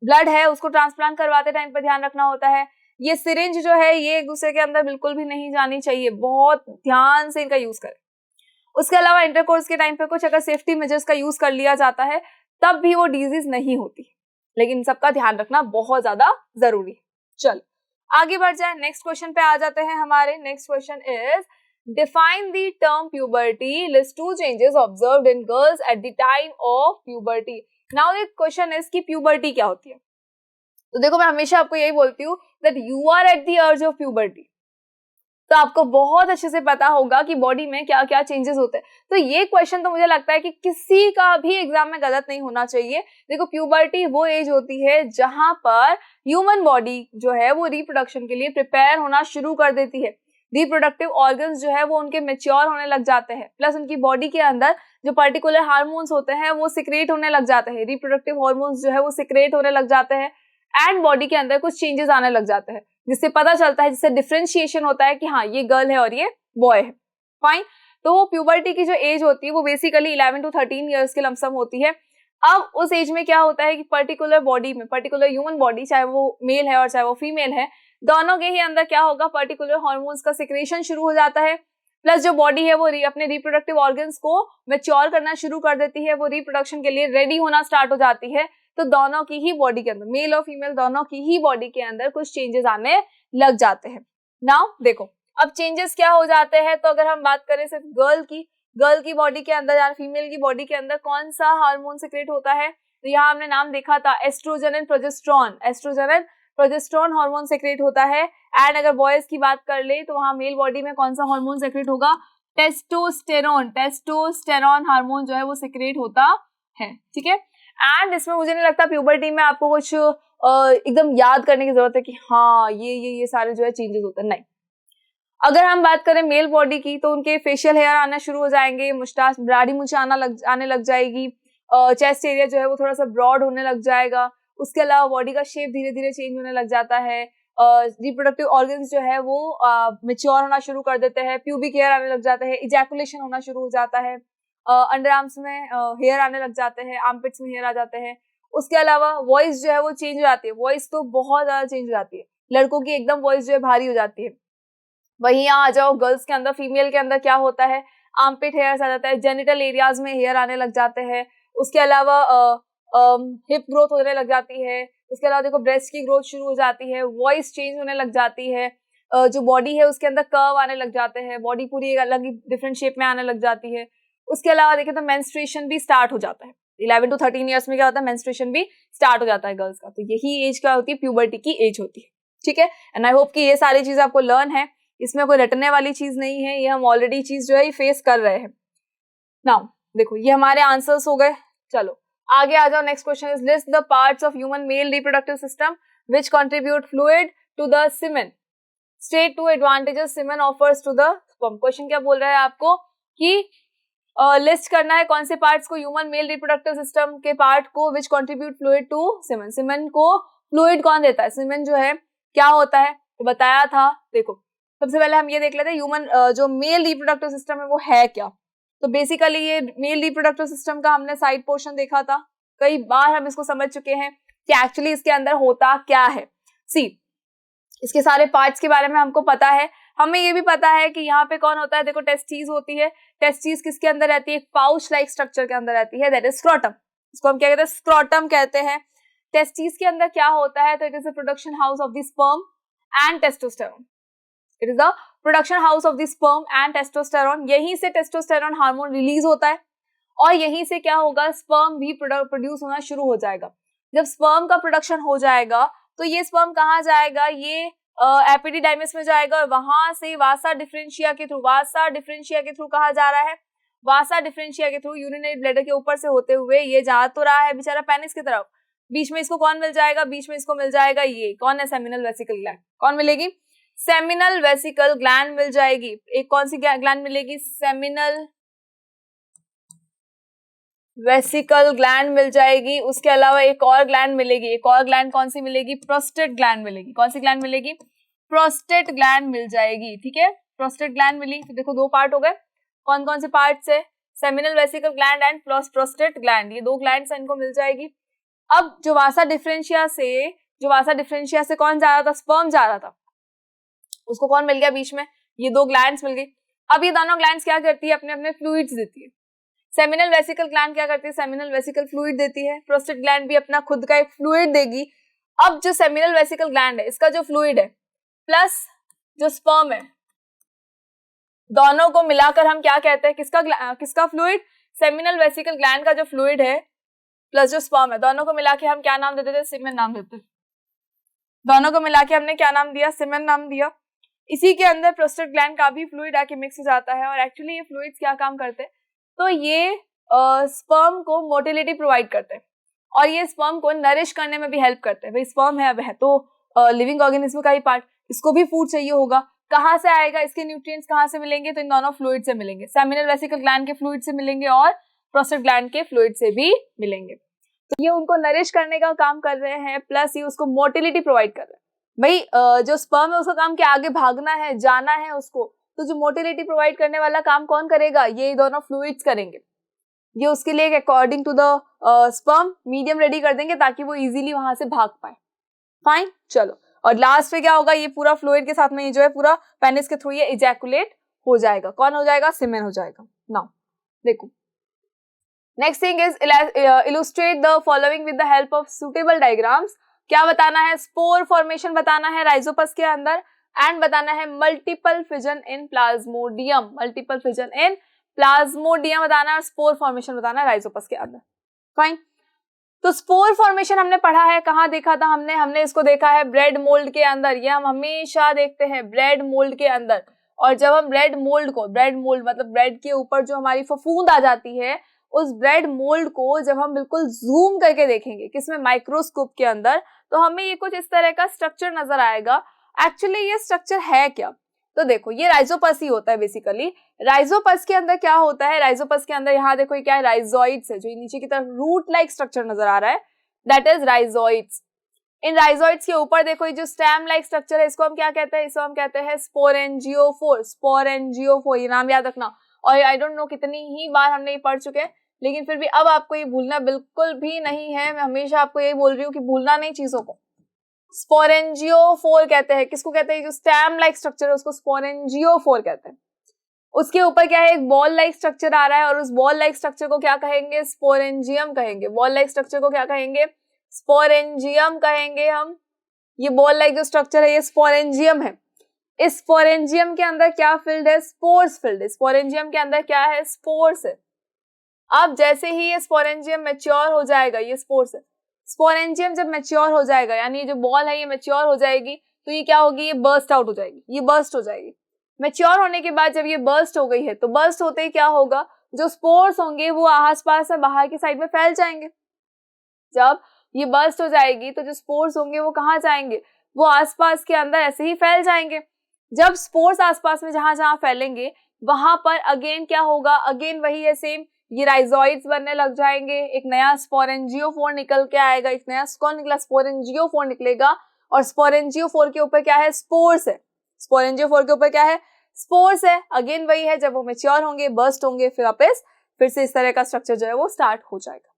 ब्लड है उसको ट्रांसप्लांट करवाते टाइम पे ध्यान रखना होता है, ये सिरिंज जो है ये एक दूसरे के अंदर बिल्कुल भी नहीं जानी चाहिए, बहुत ध्यान से इनका यूज करें। उसके अलावा इंटरकोर्स के टाइम पे कुछ अगर सेफ्टी मेजर्स का यूज कर लिया जाता है तब भी वो डिजीज नहीं होती, लेकिन सबका ध्यान रखना बहुत ज्यादा जरूरी है। चलो आगे बढ़ जाए, नेक्स्ट क्वेश्चन पे आ जाते हैं हमारे। Next question is define the term puberty, list 2 changes observed in girls at the time of puberty. Now the question is कि प्यूबर्टी क्या होती है। तो देखो मैं हमेशा आपको यही बोलती हूँ that you are at the age of puberty, तो आपको बहुत अच्छे से पता होगा कि बॉडी में क्या क्या चेंजेस होते हैं। तो ये क्वेश्चन तो मुझे लगता है कि किसी का भी एग्जाम में गलत नहीं होना चाहिए। देखो प्यूबर्टी वो एज होती है जहां पर ह्यूमन बॉडी जो है वो रिप्रोडक्शन के लिए प्रिपेयर होना शुरू कर देती है, रिप्रोडक्टिव ऑर्गन्स जो है वो उनके मैच्योर होने लग जाते हैं, प्लस उनकी बॉडी के अंदर जो पर्टिकुलर हार्मोन्स होते हैं वो सिक्रेट होने लग जाते हैं, रिप्रोडक्टिव हार्मोन्स जो है वो सिक्रेट होने लग जाते हैं एंड बॉडी के अंदर कुछ चेंजेस आने लग जाते हैं जिससे पता चलता है, जिससे डिफरेंशिएशन होता है कि हाँ ये गर्ल है और ये बॉय है। फाइन। तो वो प्यूबर्टी की जो एज होती है वो बेसिकली 11 to 13 ईयर्स के लमसम होती है। अब उस एज में क्या होता है कि पर्टिकुलर बॉडी में, पर्टिकुलर ह्यूमन बॉडी चाहे वो मेल है और चाहे वो फीमेल है, दोनों के ही अंदर क्या होगा, पर्टिकुलर हार्मोन्स का सिक्रेशन शुरू हो जाता है, प्लस जो बॉडी है वो अपने रिप्रोडक्टिव ऑर्गन्स को मैच्योर करना शुरू कर देती है, वो रिप्रोडक्शन के लिए रेडी होना स्टार्ट हो जाती है। तो दोनों की ही बॉडी के अंदर, मेल और फीमेल दोनों की ही बॉडी के अंदर कुछ चेंजेस आने लग जाते हैं। नाउ देखो अब चेंजेस क्या हो जाते हैं, तो अगर हम बात करें सिर्फ गर्ल की बॉडी के अंदर या फीमेल की बॉडी के अंदर कौन सा हार्मोन सिक्रेट होता है, तो यहाँ हमने नाम देखा था oestrogen and progesterone hormone secrete होता है। एंड अगर बॉयज की बात कर ले तो वहाँ मेल बॉडी में कौन सा हार्मोन सिक्रेट होगा, टेस्टोस्टेरोन हार्मोन जो है वो सिक्रेट होता है, ठीक है। एंड इसमें मुझे नहीं लगता प्यूबर्टी में आपको कुछ एकदम याद करने की जरूरत है कि हाँ ये सारे जो है चेंजेस होते हैं, नहीं। अगर हम बात करें मेल बॉडी की तो उनके फेशियल हेयर आना शुरू हो जाएंगे, मुस्टाच दाढ़ी मूंछ आने लग जाएगी, चेस्ट एरिया जो है वो थोड़ा सा ब्रॉड होने लग जाएगा, उसके अलावा बॉडी का शेप धीरे धीरे चेंज होने लग जाता है, रिप्रोडक्टिव ऑर्गन्स जो है वो मेच्योर होना शुरू कर देते हैं, प्यूबिक हेयर आने लग जाते हैं, इजैकुलेशन होना शुरू हो जाता है, अंडर आर्म्स में हेयर आने लग जाते हैं, आर्मपिट्स में हेयर आ जाते हैं। उसके अलावा वॉइस जो है वो चेंज हो जाती है, वॉइस तो बहुत ज्यादा चेंज हो जाती है, लड़कों की एकदम वॉइस जो है भारी हो जाती है। वहीं यहाँ आ जाओ गर्ल्स के अंदर, फीमेल के अंदर क्या होता है, आर्मपिट हेयर आ जाता है, जेनिटल एरियाज में हेयर आने लग जाते हैं। उसके अलावा हिप ग्रोथ होने लग जाती है। उसके अलावा देखो ब्रेस्ट की ग्रोथ शुरू हो जाती है, वॉइस चेंज होने लग जाती है, जो बॉडी है उसके अंदर कर्व आने लग जाते हैं, बॉडी पूरी एक अलग ही डिफरेंट शेप में आने लग जाती है। उसके अलावा देखें तो मेंस्ट्रुएशन भी स्टार्ट हो जाता है। 11 to 13 ईयर्स में क्या होता है, मेंस्ट्रुएशन भी स्टार्ट हो जाता है गर्ल्स का। तो यही एज क्या होती है, प्यूबर्टी की एज होती है। ठीक है, एंड आई होप कि ये सारी चीज आपको लर्न है, इसमें कोई रटने वाली चीज नहीं है, ये हम ऑलरेडी चीज जो है ये फेस कर रहे हैं। नाउ देखो ये हमारे आंसर्स हो गए। चलो आगे आ जाओ, next question is list the parts of human male reproductive system which contribute fluid to the semen, state two advantages semen offers to the sperm. Question क्या बोल रहा है आपको कि लिस्ट करना है कौन से पार्ट्स को, ह्यूमन मेल रिप्रोडक्टिव सिस्टम के पार्ट को विच कंट्रीब्यूट फ्लूइड टू सीमेन। सीमेन को फ्लूइड कौन देता है, सीमेन जो है क्या होता है तो बताया था। देखो सबसे पहले हम ये देख लेते हैं ह्यूमन जो मेल रिप्रोडक्टिव सिस्टम है वो है क्या। तो बेसिकली ये मेल रिप्रोडक्टिव सिस्टम का हमने साइड पोर्शन देखा था, कई बार हम इसको समझ चुके हैं कि एक्चुअली इसके अंदर होता क्या है। सी इसके सारे पार्ट्स के बारे में हमको पता है, हमें ये भी पता है कि यहाँ पे कौन होता है, देखो टेस्टीज होती है, टेस्टीज किसके अंदर रहती है, एक पाउच लाइक स्ट्रक्चर के अंदर रहती है, दैट इज स्क्रोटम। इसको हम क्या कहते हैं, स्क्रोटम कहते हैं। टेस्टीज के अंदर क्या होता है, तो it is the production house of the sperm and testosterone. It is the production house of the sperm and testosterone. यहीं से टेस्टोस्टेरोन हार्मोन रिलीज होता है और यहीं से क्या होगा, स्पर्म भी प्रोड्यूस होना शुरू हो जाएगा। जब स्पर्म का प्रोडक्शन हो जाएगा तो ये स्पर्म कहाँ जाएगा, ये एपिडिडाइमिस में जाएगा और वहां से वासा डिफरेंशिया के थ्रू, वासा डिफरेंशिया के थ्रू कहाँ जा रहा है, वासा डिफरेंशिया के थ्रू यूरिनरी ब्लैडर के ऊपर से होते हुए ये जा तो रहा है बेचारा पेनिस की तरफ। बीच में इसको कौन मिल जाएगा, बीच में इसको मिल जाएगा ये कौन है, सेमिनल वेसिकल ग्लैंड। कौन मिलेगी, सेमिनल वेसिकल ग्लैंड मिल जाएगी। एक कौन सी ग्लैंड मिलेगी, सेमिनल वेसिकल ग्लैंड मिल जाएगी। उसके अलावा एक और ग्लैंड मिलेगी, एक और ग्लैंड कौन सी मिलेगी, प्रोस्टेट ग्लैंड मिलेगी। कौन सी ग्लैंड मिलेगी, प्रोस्टेट ग्लैंड मिल जाएगी। ठीक है, प्रोस्टेट ग्लैंड मिली। तो देखो दो पार्ट हो गए, कौन कौन से पार्ट है, seminal vesicle gland and prostate gland, ये दो ग्लैंड्स इनको मिल जाएगी। अब जो वासा डिफरेंशिया से कौन जा रहा था, स्पर्म जा रहा था, उसको कौन मिल गया बीच में, ये दो ग्लैंड्स मिल गई। अब ये दोनों ग्लैंड्स क्या करती है, अपने अपने फ्लूइड्स देती है। सेमिनल वेसिकल ग्लैंड क्या करती है, सेमिनल वेसिकल फ्लूइड देती है, प्रोस्टेट ग्लैंड भी अपना खुद का एक फ्लूइड देगी। अब जो सेमिनल वेसिकल ग्लैंड है इसका जो फ्लूइड है प्लस जो स्पर्म है, दोनों को मिलाकर हम क्या कहते हैं, किसका फ्लूइड, सेमिनल वेसिकल ग्लैंड का जो फ्लूइड है प्लस जो स्पर्म है, दोनों को मिला के हम क्या नाम देते थे, सीमेन नाम देते। दोनों को मिला के हमने क्या नाम दिया, सीमेन नाम दिया। इसी के अंदर प्रोस्टेट ग्लैंड का भी फ्लूइड आके मिक्स हो जाता है और एक्चुअली ये फ्लूइड्स क्या काम करते हैं, तो ये स्पर्म को मोटिलिटी प्रोवाइड करते हैं और ये स्पर्म को नरिश करने में भी हेल्प करते हैं। भाई स्पर्म है, अब है तो लिविंग ऑर्गेनिज्म का ही पार्ट, इसको भी फूड चाहिए होगा, कहाँ से आएगा, इसके न्यूट्रिएंट्स कहाँ से मिलेंगे, तो इन दोनों फ्लूइड से मिलेंगे, सेमिनल वेसिकल ग्लैंड के फ्लूइड से मिलेंगे और प्रोस्टेट ग्लैंड के फ्लूइड से भी मिलेंगे। तो ये उनको नरिश करने का काम कर रहे हैं, प्लस ये उसको मोटिलिटी प्रोवाइड कर रहे हैं। भाई जो स्पर्म है उसका काम क्या, आगे भागना है, जाना है उसको, तो जो मोटिलिटी प्रोवाइड करने वाला काम कौन करेगा, ये दोनों फ्लूइड्स करेंगे। ये उसके लिए according to the sperm medium ready कर देंगे ताकि वो इजीली वहां से भाग पाए। फाइन, चलो, और लास्ट में क्या होगा, ये पूरा फ्लूइड के साथ में ये जो है पूरा पेनिस के थ्रू ये इजैकुलेट हो जाएगा। कौन हो जाएगा, सीमेन हो जाएगा। नाउ देखो next thing is illustrate the following with the help of suitable diagrams. क्या बताना है, स्पोर फॉर्मेशन बताना है राइजोपस के अंदर एंड बताना है multiple fission in Plasmodium, multiple fission in Plasmodium बताना है, स्पोर फॉर्मेशन बताना है राइजोपस के अंदर। फाइन, तो स्पोर फॉर्मेशन हमने पढ़ा है, कहाँ देखा था हमने इसको देखा है ब्रेड मोल्ड के अंदर। ये हम हमेशा देखते हैं ब्रेड मोल्ड के अंदर। और जब हम ब्रेड मोल्ड मतलब ब्रेड के ऊपर जो हमारी फफूंद आ जाती है, उस ब्रेड मोल्ड को जब हम बिल्कुल जूम करके देखेंगे किसमें, माइक्रोस्कोप के अंदर, तो हमें ये कुछ इस तरह का स्ट्रक्चर नजर आएगा। एक्चुअली ये स्ट्रक्चर है क्या, तो देखो ये राइजोपस ही होता है बेसिकली। राइजोपस के अंदर क्या होता है, राइजोपस के अंदर यहाँ देखो ये क्या है, राइजोइड्स है, जो नीचे की तरफ रूट लाइक स्ट्रक्चर नजर आ रहा है, that is rhizoids. In rhizoids के ऊपर देखो ये जो स्टेम लाइक स्ट्रक्चर है इसको हम क्या कहते हैं, इसको हम कहते हैं स्पोरेंजियोफोर। स्पोरेंजियोफोर ये नाम याद रखना। और आई डोंट नो कितनी ही बार हमने ये पढ़ चुके हैं, लेकिन फिर भी अब आपको ये भूलना बिल्कुल भी नहीं है। मैं हमेशा आपको यही बोल रही हूँ कि भूलना नहीं चीजों को। स्पोरेंजियोफोर कहते हैं, किसको कहते हैं, जो स्टेम लाइक स्ट्रक्चर है उसको स्पोरेंजियोफोर कहते हैं। उसके ऊपर क्या है, एक बॉल लाइक स्ट्रक्चर आ रहा है और उस बॉल लाइक स्ट्रक्चर को क्या कहेंगे, स्पोरेंजियम कहेंगे। बॉल लाइक स्ट्रक्चर को क्या कहेंगे, स्पोरेंजियम कहेंगे हम। ये बॉल लाइक जो स्ट्रक्चर है ये स्पोरेंजियम है। इस स्पोरेंजियम के अंदर क्या फील्ड है, स्पोर्स फील्ड है। स्पोरेंजियम के अंदर क्या है, स्पोर्स है। अब जैसे ही ये स्पोरेंजियम मैच्योर हो जाएगा, ये स्पोर्स है, स्पोरेंजियम जब मैच्योर हो जाएगा यानी ये जो बॉल है ये मैच्योर हो जाएगी, तो ये क्या होगी, ये बर्स्ट आउट हो जाएगी, ये बर्स्ट हो जाएगी। मैच्योर होने के बाद जब ये बर्स्ट हो गई है तो बर्स्ट होते ही क्या होगा, जो स्पोर्स होंगे वो आसपास बाहर की साइड में फैल जाएंगे। जब ये बर्स्ट हो जाएगी तो जो स्पोर्स होंगे वो कहाँ जाएंगे, वो आसपास के अंदर ऐसे ही फैल जाएंगे। जब स्पोर्स आसपास में जहां जहां फैलेंगे वहां पर अगेन क्या होगा, अगेन वही है सेम, ये राइजोइड्स बनने लग जाएंगे। एक नया स्पोरेंजियोफोर निकल के आएगा, एक नया कौन निकला, स्पोरेंजियोफोर निकलेगा। और स्पोरेंजियोफोर के ऊपर क्या है, स्पोर्स है। स्पोरेंजियोफोर के ऊपर क्या है, स्पोर्स है। अगेन वही है, जब वो मैच्योर होंगे, बर्स्ट होंगे, फिर वापस फिर से इस तरह का स्ट्रक्चर जो है वो स्टार्ट हो जाएगा।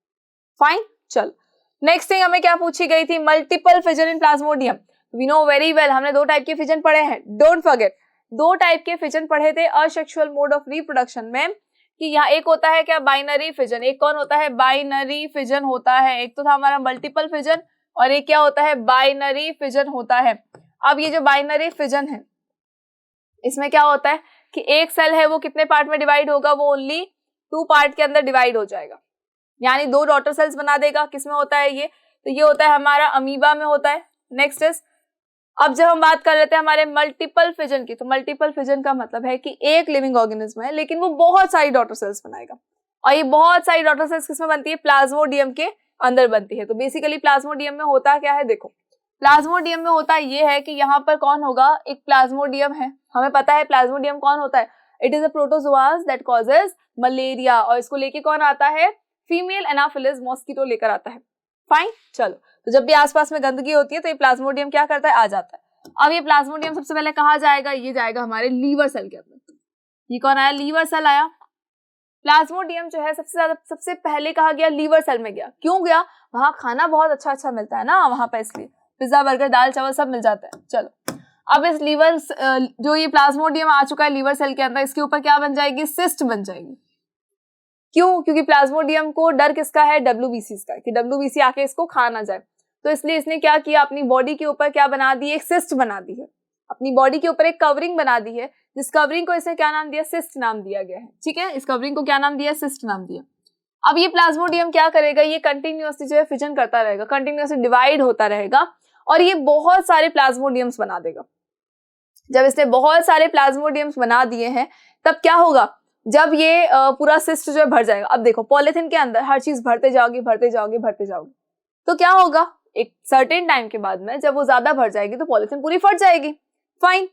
फाइन, चलो नेक्स्ट थिंग हमें क्या पूछी गई थी, multiple fission in plasmodium. We know very well, हमने दो टाइप के फिजन पढ़े हैं, डोंट फॉरगेट। दो टाइप के फिजन पढ़े थे असेक्सुअल मोड ऑफ रिप्रोडक्शन में, कि यहाँ एक होता है क्या, बाइनरी फिजन। एक कौन होता है, बाइनरी फिजन होता है। एक तो था हमारा मल्टीपल फिजन और एक क्या होता है, बाइनरी फिजन होता है। अब ये जो बाइनरी फिजन है इसमें क्या होता है कि एक सेल है वो कितने पार्ट में डिवाइड होगा, वो ओनली 2 पार्ट के अंदर डिवाइड हो जाएगा, यानी 2 डॉटर सेल्स बना देगा। किसमें होता है ये, तो ये होता है हमारा अमीबा में होता है। नेक्स्ट इज, अब जब हम बात कर रहे थे हमारे मल्टीपल फिजन की, तो मल्टीपल फिजन का मतलब है कि एक लिविंग ऑर्गेनिज्म है लेकिन वो बहुत सारी डॉटर सेल्स बनाएगा। और ये बहुत सारी डॉटर सेल्स किसमें बनती है, प्लाज्मोडियम के अंदर बनती है। तो बेसिकली प्लाज्मोडियम में होता क्या है, देखो प्लाज्मोडियम में होता ये है कि यहाँ पर कौन होगा, एक प्लाज्मोडियम है। हमें पता है प्लाज्मोडियम कौन होता है, it is a protozoans that causes malaria. और इसको लेके कौन आता है, फीमेल एनाफिलिस मॉस्किटो लेकर आता है। फाइन, चलो तो जब भी आसपास में गंदगी होती है तो ये प्लाज्मोडियम क्या करता है, आ जाता है। अब ये प्लाज्मोडियम सबसे पहले कहाँ जाएगा, ये जाएगा हमारे लीवर सेल के अंदर। ये कौन आया, लीवर सेल आया। प्लाज्मोडियम जो है सबसे पहले कहा गया, लीवर सेल में गया। क्यों गया, वहां खाना बहुत अच्छा अच्छा मिलता है ना वहां पर, इसलिए पिज्जा बर्गर दाल चावल सब मिल जाता है। चलो अब इस लीवर जो ये प्लाज्मोडियम आ चुका है लीवर सेल के अंदर, इसके ऊपर क्या बन जाएगी, सिस्ट बन जाएगी। क्यों, क्योंकि प्लाज्मोडियम को डर किसका है, WBC का, कि WBC आके इसको खा ना जाए। तो इसलिए इसने क्या किया, अपनी बॉडी के ऊपर क्या बना दी, एक सिस्ट बना दी है। अपनी बॉडी के ऊपर एक कवरिंग बना दी है, जिस कवरिंग को इसने क्या नाम दिया, सिस्ट नाम दिया गया है। ठीक है, इस कवरिंग को क्या नाम दिया, सिस्ट नाम दिया। अब ये प्लाज्मोडियम क्या करेगा, ये कंटिन्यूअसली जो है फिजन करता रहेगा, कंटिन्यूअसली डिवाइड होता रहेगा और ये बहुत सारे प्लाज्मोडियम्स बना देगा। जब इसने बहुत सारे प्लाज्मोडियम्स बना दिए हैं तब क्या होगा, जब ये पूरा सिस्ट जो है भर जाएगा। अब देखो पॉलिथीन के अंदर हर चीज भरते जाओगे भरते जाओगे भरते जाओगे, तो क्या होगा, एक सर्टेन टाइम के बाद में जब वो ज्यादा भर जाएगी तो पॉलिथीन पूरी फट जाएगी। फाइन,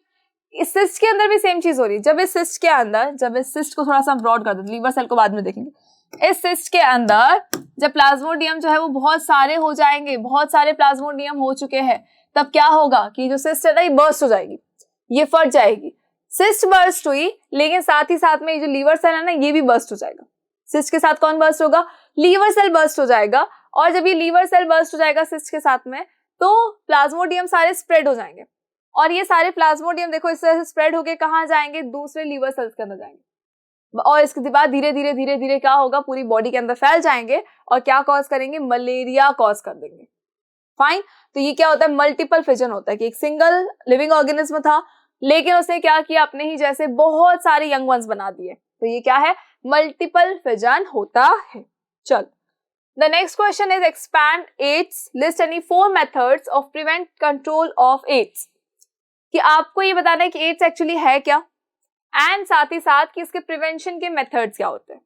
इस सिस्ट के अंदर भी सेम चीज हो रही है। जब इस सिस्ट के अंदर, जब इस सिस्ट को थोड़ा सा ब्रॉड कर दो, लीवर सेल को बाद में देखेंगे, इस सिस्ट के अंदर जब प्लाज्मोडियम जो है वो बहुत सारे हो जाएंगे, बहुत सारे प्लाज्मोडियम हो चुके हैं, तब क्या होगा कि जो सिस्ट है ना ये बर्स्ट हो जाएगी, ये फट जाएगी। सिस्ट बर्स्ट हुई, लेकिन साथ ही साथ में ये जो लीवर सेल है ना ये भी बर्स्ट हो जाएगा। सिस्ट के साथ कौन बर्स्ट होगा, लीवर सेल बर्स्ट हो जाएगा। और जब ये लीवर सेल बर्स्ट हो जाएगा सिस्ट के साथ में, तो प्लाज्मोडियम सारे स्प्रेड हो जाएंगे। और ये सारे प्लाज्मोडियम देखो इस तरह से स्प्रेड होके कहाँ जाएंगे, दूसरे लीवर सेल्स के अंदर जाएंगे। और इसके बाद धीरे धीरे धीरे धीरे क्या होगा, पूरी बॉडी के अंदर फैल जाएंगे और क्या कॉज करेंगे, मलेरिया कॉज कर देंगे। फाइन, तो ये क्या होता है, मल्टीपल फिजन होता है कि एक सिंगल लिविंग ऑर्गेनिज्म था लेकिन उसने क्या किया, अपने ही जैसे बहुत सारे यंग वंस बना दिए। तो ये क्या है, मल्टीपल फिजन होता है। चल, the next question is expand AIDS, list any 4 methods of prevent control of AIDS. कि आपको ये बताना है कि एड्स एक्चुअली है क्या, एंड साथ ही साथ कि इसके प्रिवेंशन के मेथड्स क्या होते हैं।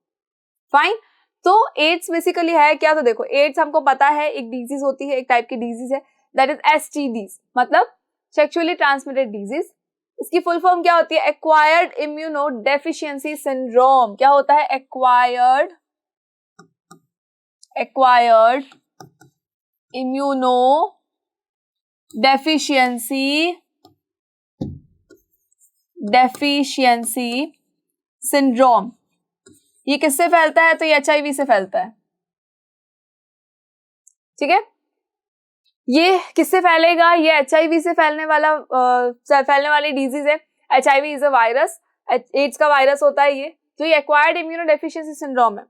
फाइन, तो एड्स बेसिकली है क्या, तो देखो एड्स हमको पता है एक डिजीज होती है, एक टाइप की डिजीज है, दैट इज STDs, मतलब सेक्सुअली ट्रांसमिटेड डिजीज। इसकी फुल फॉर्म क्या होती है, एक्वायर्ड इम्यूनो डेफिशिएंसी सिंड्रोम। क्या होता है, एक्वायर्ड इम्यूनो डेफिशिएंसी सिंड्रोम। ये किससे फैलता है? तो ये एचआईवी से फैलता है। ठीक है, ये किससे फैलेगा? ये एचआईवी से फैलने वाली डिजीज है। HIV is a virus, AIDS का वायरस होता है ये, जो ये एक्वायर्ड इम्यूनोडेफिशिएंसी सिंड्रोम है।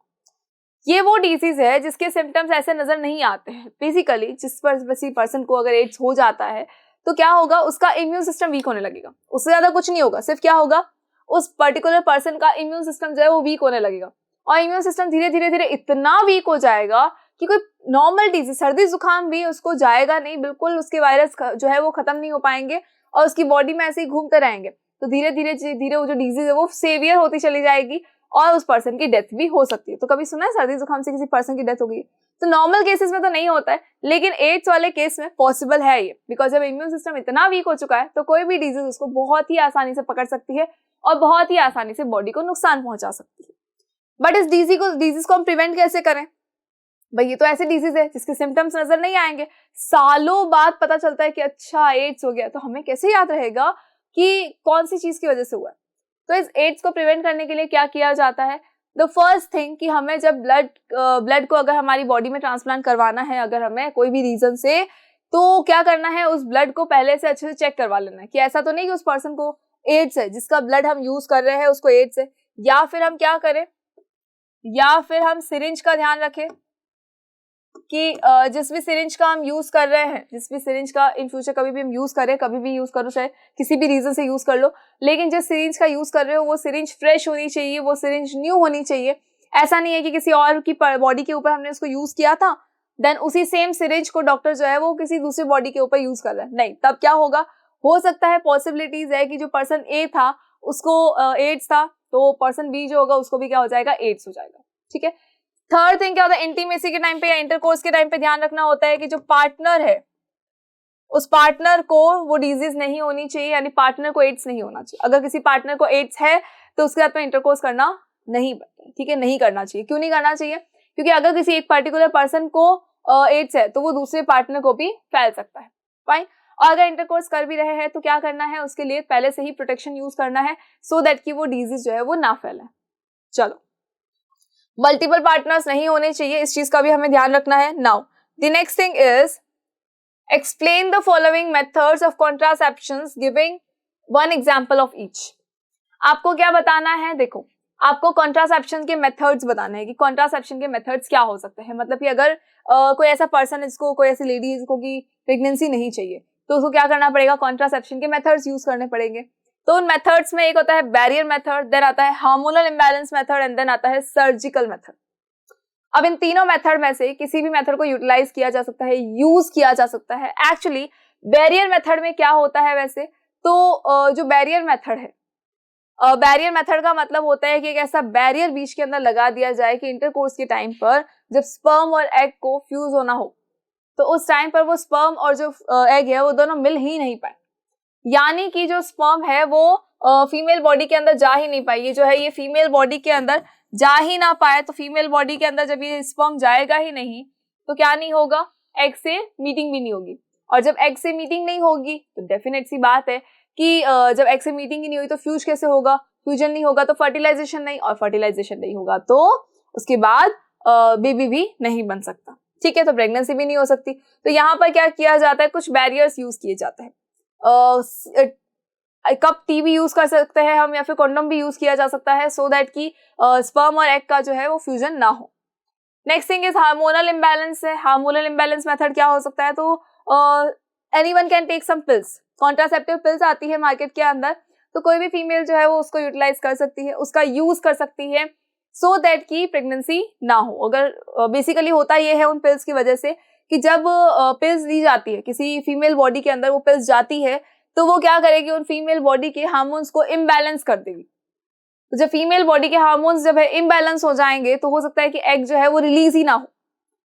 ये वो डिजीज है जिसके सिम्टम्स ऐसे नजर नहीं आते हैं। बेसिकली किसी पर्सन को अगर एड्स हो जाता है तो क्या होगा, उसका इम्यून सिस्टम वीक होने लगेगा। उससे ज्यादा कुछ नहीं होगा, सिर्फ क्या होगा, उस पर्टिकुलर पर्सन का इम्यून सिस्टम जो है वो वीक होने लगेगा। और इम्यून सिस्टम धीरे धीरे धीरे इतना वीक हो जाएगा कि कोई नॉर्मल डिजीज, सर्दी जुकाम भी उसको जाएगा नहीं, बिल्कुल उसके वायरस जो है वो खत्म नहीं हो पाएंगे और उसकी बॉडी में ऐसे ही घूमते रहेंगे। तो धीरे धीरे वो जो डिजीज है वो सेवियर होती चली जाएगी और उस पर्सन की डेथ भी हो सकती है। तो कभी सुना है सर्दी जुकाम से किसी पर्सन की डेथ हो गई? तो नॉर्मल केसेस में तो नहीं होता है, लेकिन एड्स वाले केस में पॉसिबल है ये, बिकॉज जब इम्यून सिस्टम इतना वीक हो चुका है तो कोई भी डिजीज उसको बहुत ही आसानी से पकड़ सकती है और बहुत ही आसानी से बॉडी को नुकसान पहुंचा सकती है। बट इस डिजीज को हम प्रिवेंट कैसे करें? भाई ये तो ऐसी डिजीज है जिसके सिम्टम्स नजर नहीं आएंगे, सालों बाद पता चलता है कि अच्छा एड्स हो गया, तो हमें कैसे याद रहेगा कि कौन सी चीज की वजह से हुआ है? तो इस एड्स को प्रिवेंट करने के लिए क्या किया जाता है? द फर्स्ट थिंग कि हमें जब ब्लड को अगर हमारी बॉडी में ट्रांसप्लांट करवाना है, अगर हमें कोई भी रीजन से, तो क्या करना है, उस ब्लड को पहले से अच्छे से चेक करवा लेना है कि ऐसा तो नहीं कि उस पर्सन को एड्स है, जिसका ब्लड हम यूज कर रहे हैं उसको एड्स है। या फिर हम क्या करें, या फिर हम सिरिंज का ध्यान रखें कि जिस भी सिरिंज का हम यूज कर रहे हैं, जिस भी सिरिंज का इन फ्यूचर कभी भी हम यूज करें, कभी भी यूज करो, चाहे किसी भी रीजन से यूज कर लो, लेकिन जिस सिरिंज का यूज कर रहे हो वो सिरिंज फ्रेश होनी चाहिए, वो सिरिंज न्यू होनी चाहिए। ऐसा नहीं है कि किसी और की बॉडी के ऊपर हमने उसको यूज किया था, देन उसी सेम सिरिंज को डॉक्टर जो है वो किसी दूसरी बॉडी के ऊपर यूज कर रहा है, नहीं। तब क्या होगा, हो सकता है पॉसिबिलिटीज है कि जो पर्सन ए था उसको एड्स था, तो पर्सन बी जो होगा उसको भी क्या हो जाएगा, एड्स हो जाएगा। ठीक है, थर्ड थिंग क्या होता है, इंटीमेसी के टाइम पे या इंटरकोर्स के टाइम पे ध्यान रखना होता है कि जो पार्टनर है उस पार्टनर को वो डिजीज नहीं होनी चाहिए, यानी पार्टनर को एड्स नहीं होना चाहिए। अगर किसी पार्टनर को एड्स है तो उसके साथ में इंटरकोर्स करना नहीं बनता, ठीक है, नहीं करना चाहिए। क्यों नहीं करना चाहिए? क्योंकि अगर किसी एक पर्टिकुलर पर्सन को एड्स है तो वो दूसरे पार्टनर को भी फैल सकता है। फाइन। और अगर इंटरकोर्स कर भी रहे हैं तो क्या करना है, उसके लिए पहले से ही प्रोटेक्शन यूज करना है सो दैट कि वो डिजीज जो है वो ना फैले। चलो, मल्टीपल पार्टनर्स नहीं होने चाहिए, इस चीज का भी हमें ध्यान रखना है। Now the next thing is explain the following methods of contraceptions giving one example of each. आपको क्या बताना है, देखो आपको कॉन्ट्रासेप्शन के मेथड्स बताने हैं कि कॉन्ट्रासेप्शन के मेथड्स क्या हो सकते हैं। मतलब कि अगर कोई ऐसा पर्सन है जिसको, कोई ऐसी लेडी जिसको की प्रेगनेंसी नहीं चाहिए, तो उसको क्या करना पड़ेगा, कॉन्ट्रासेप्शन के मेथड्स यूज करने पड़ेंगे। तो उन मेथड्स में एक होता है बैरियर मेथड, देन आता है hormonal imbalance method and then आता है सर्जिकल मेथड। अब इन तीनों मेथड में से किसी भी मेथड को यूटिलाइज किया जा सकता है, यूज किया जा सकता है। एक्चुअली बैरियर मेथड में क्या होता है वैसे, तो जो बैरियर मेथड है, बैरियर मेथड का मतलब होता है कि एक ऐसा बैरियर बीच के अंदर लगा दिया जाए कि इंटरकोर्स के टाइम पर जब स्पर्म और एग को फ्यूज होना हो तो उस टाइम पर वो स्पर्म और जो एग है वो दोनों मिल ही नहीं पाए, यानी कि जो स्पर्म है वो फीमेल बॉडी के अंदर जा ही नहीं पाए। ये जो है ये फीमेल बॉडी के अंदर जा ही ना पाए, तो फीमेल बॉडी के अंदर जब ये स्पर्म जाएगा ही नहीं तो क्या नहीं होगा, एग से मीटिंग भी नहीं होगी। और जब एग से मीटिंग नहीं होगी तो डेफिनेट सी बात है कि जब एग से मीटिंग ही नहीं हुई तो फ्यूज कैसे होगा, फ्यूजन नहीं होगा तो फर्टिलाइजेशन नहीं, और फर्टिलाइजेशन नहीं होगा तो उसके बाद बेबी भी नहीं बन सकता। ठीक है, तो प्रेगनेंसी भी नहीं हो सकती। तो यहाँ पर क्या किया जाता है, कुछ बैरियर्स यूज किए जाते हैं। कप टी भी यूज कर सकते हैं हम, या फिर कॉन्डोम भी यूज किया जा सकता है सो दैट कि स्पर्म और एग का जो है वो फ्यूजन ना हो। Next thing is hormonal imbalance है। हार्मोनल इम्बैलेंस मेथड क्या हो सकता है, तो anyone can take some pills, contraceptive pills आती है मार्केट के अंदर, तो कोई भी फीमेल जो है वो उसको यूटिलाइज कर सकती है, उसका यूज कर सकती है सो दैट कि प्रेगनेंसी ना हो। अगर बेसिकली होता ये है उन पिल्स की वजह से कि जब पिल्स दी जाती है किसी फीमेल बॉडी के अंदर, वो पिल्स जाती है तो वो क्या करेगी, उन फीमेल बॉडी के हार्मोन्स को इम्बैलेंस कर देगी। तो जब फीमेल बॉडी के हार्मोन्स जब है इम्बैलेंस हो जाएंगे तो हो सकता है कि एग जो है वो रिलीज ही ना हो,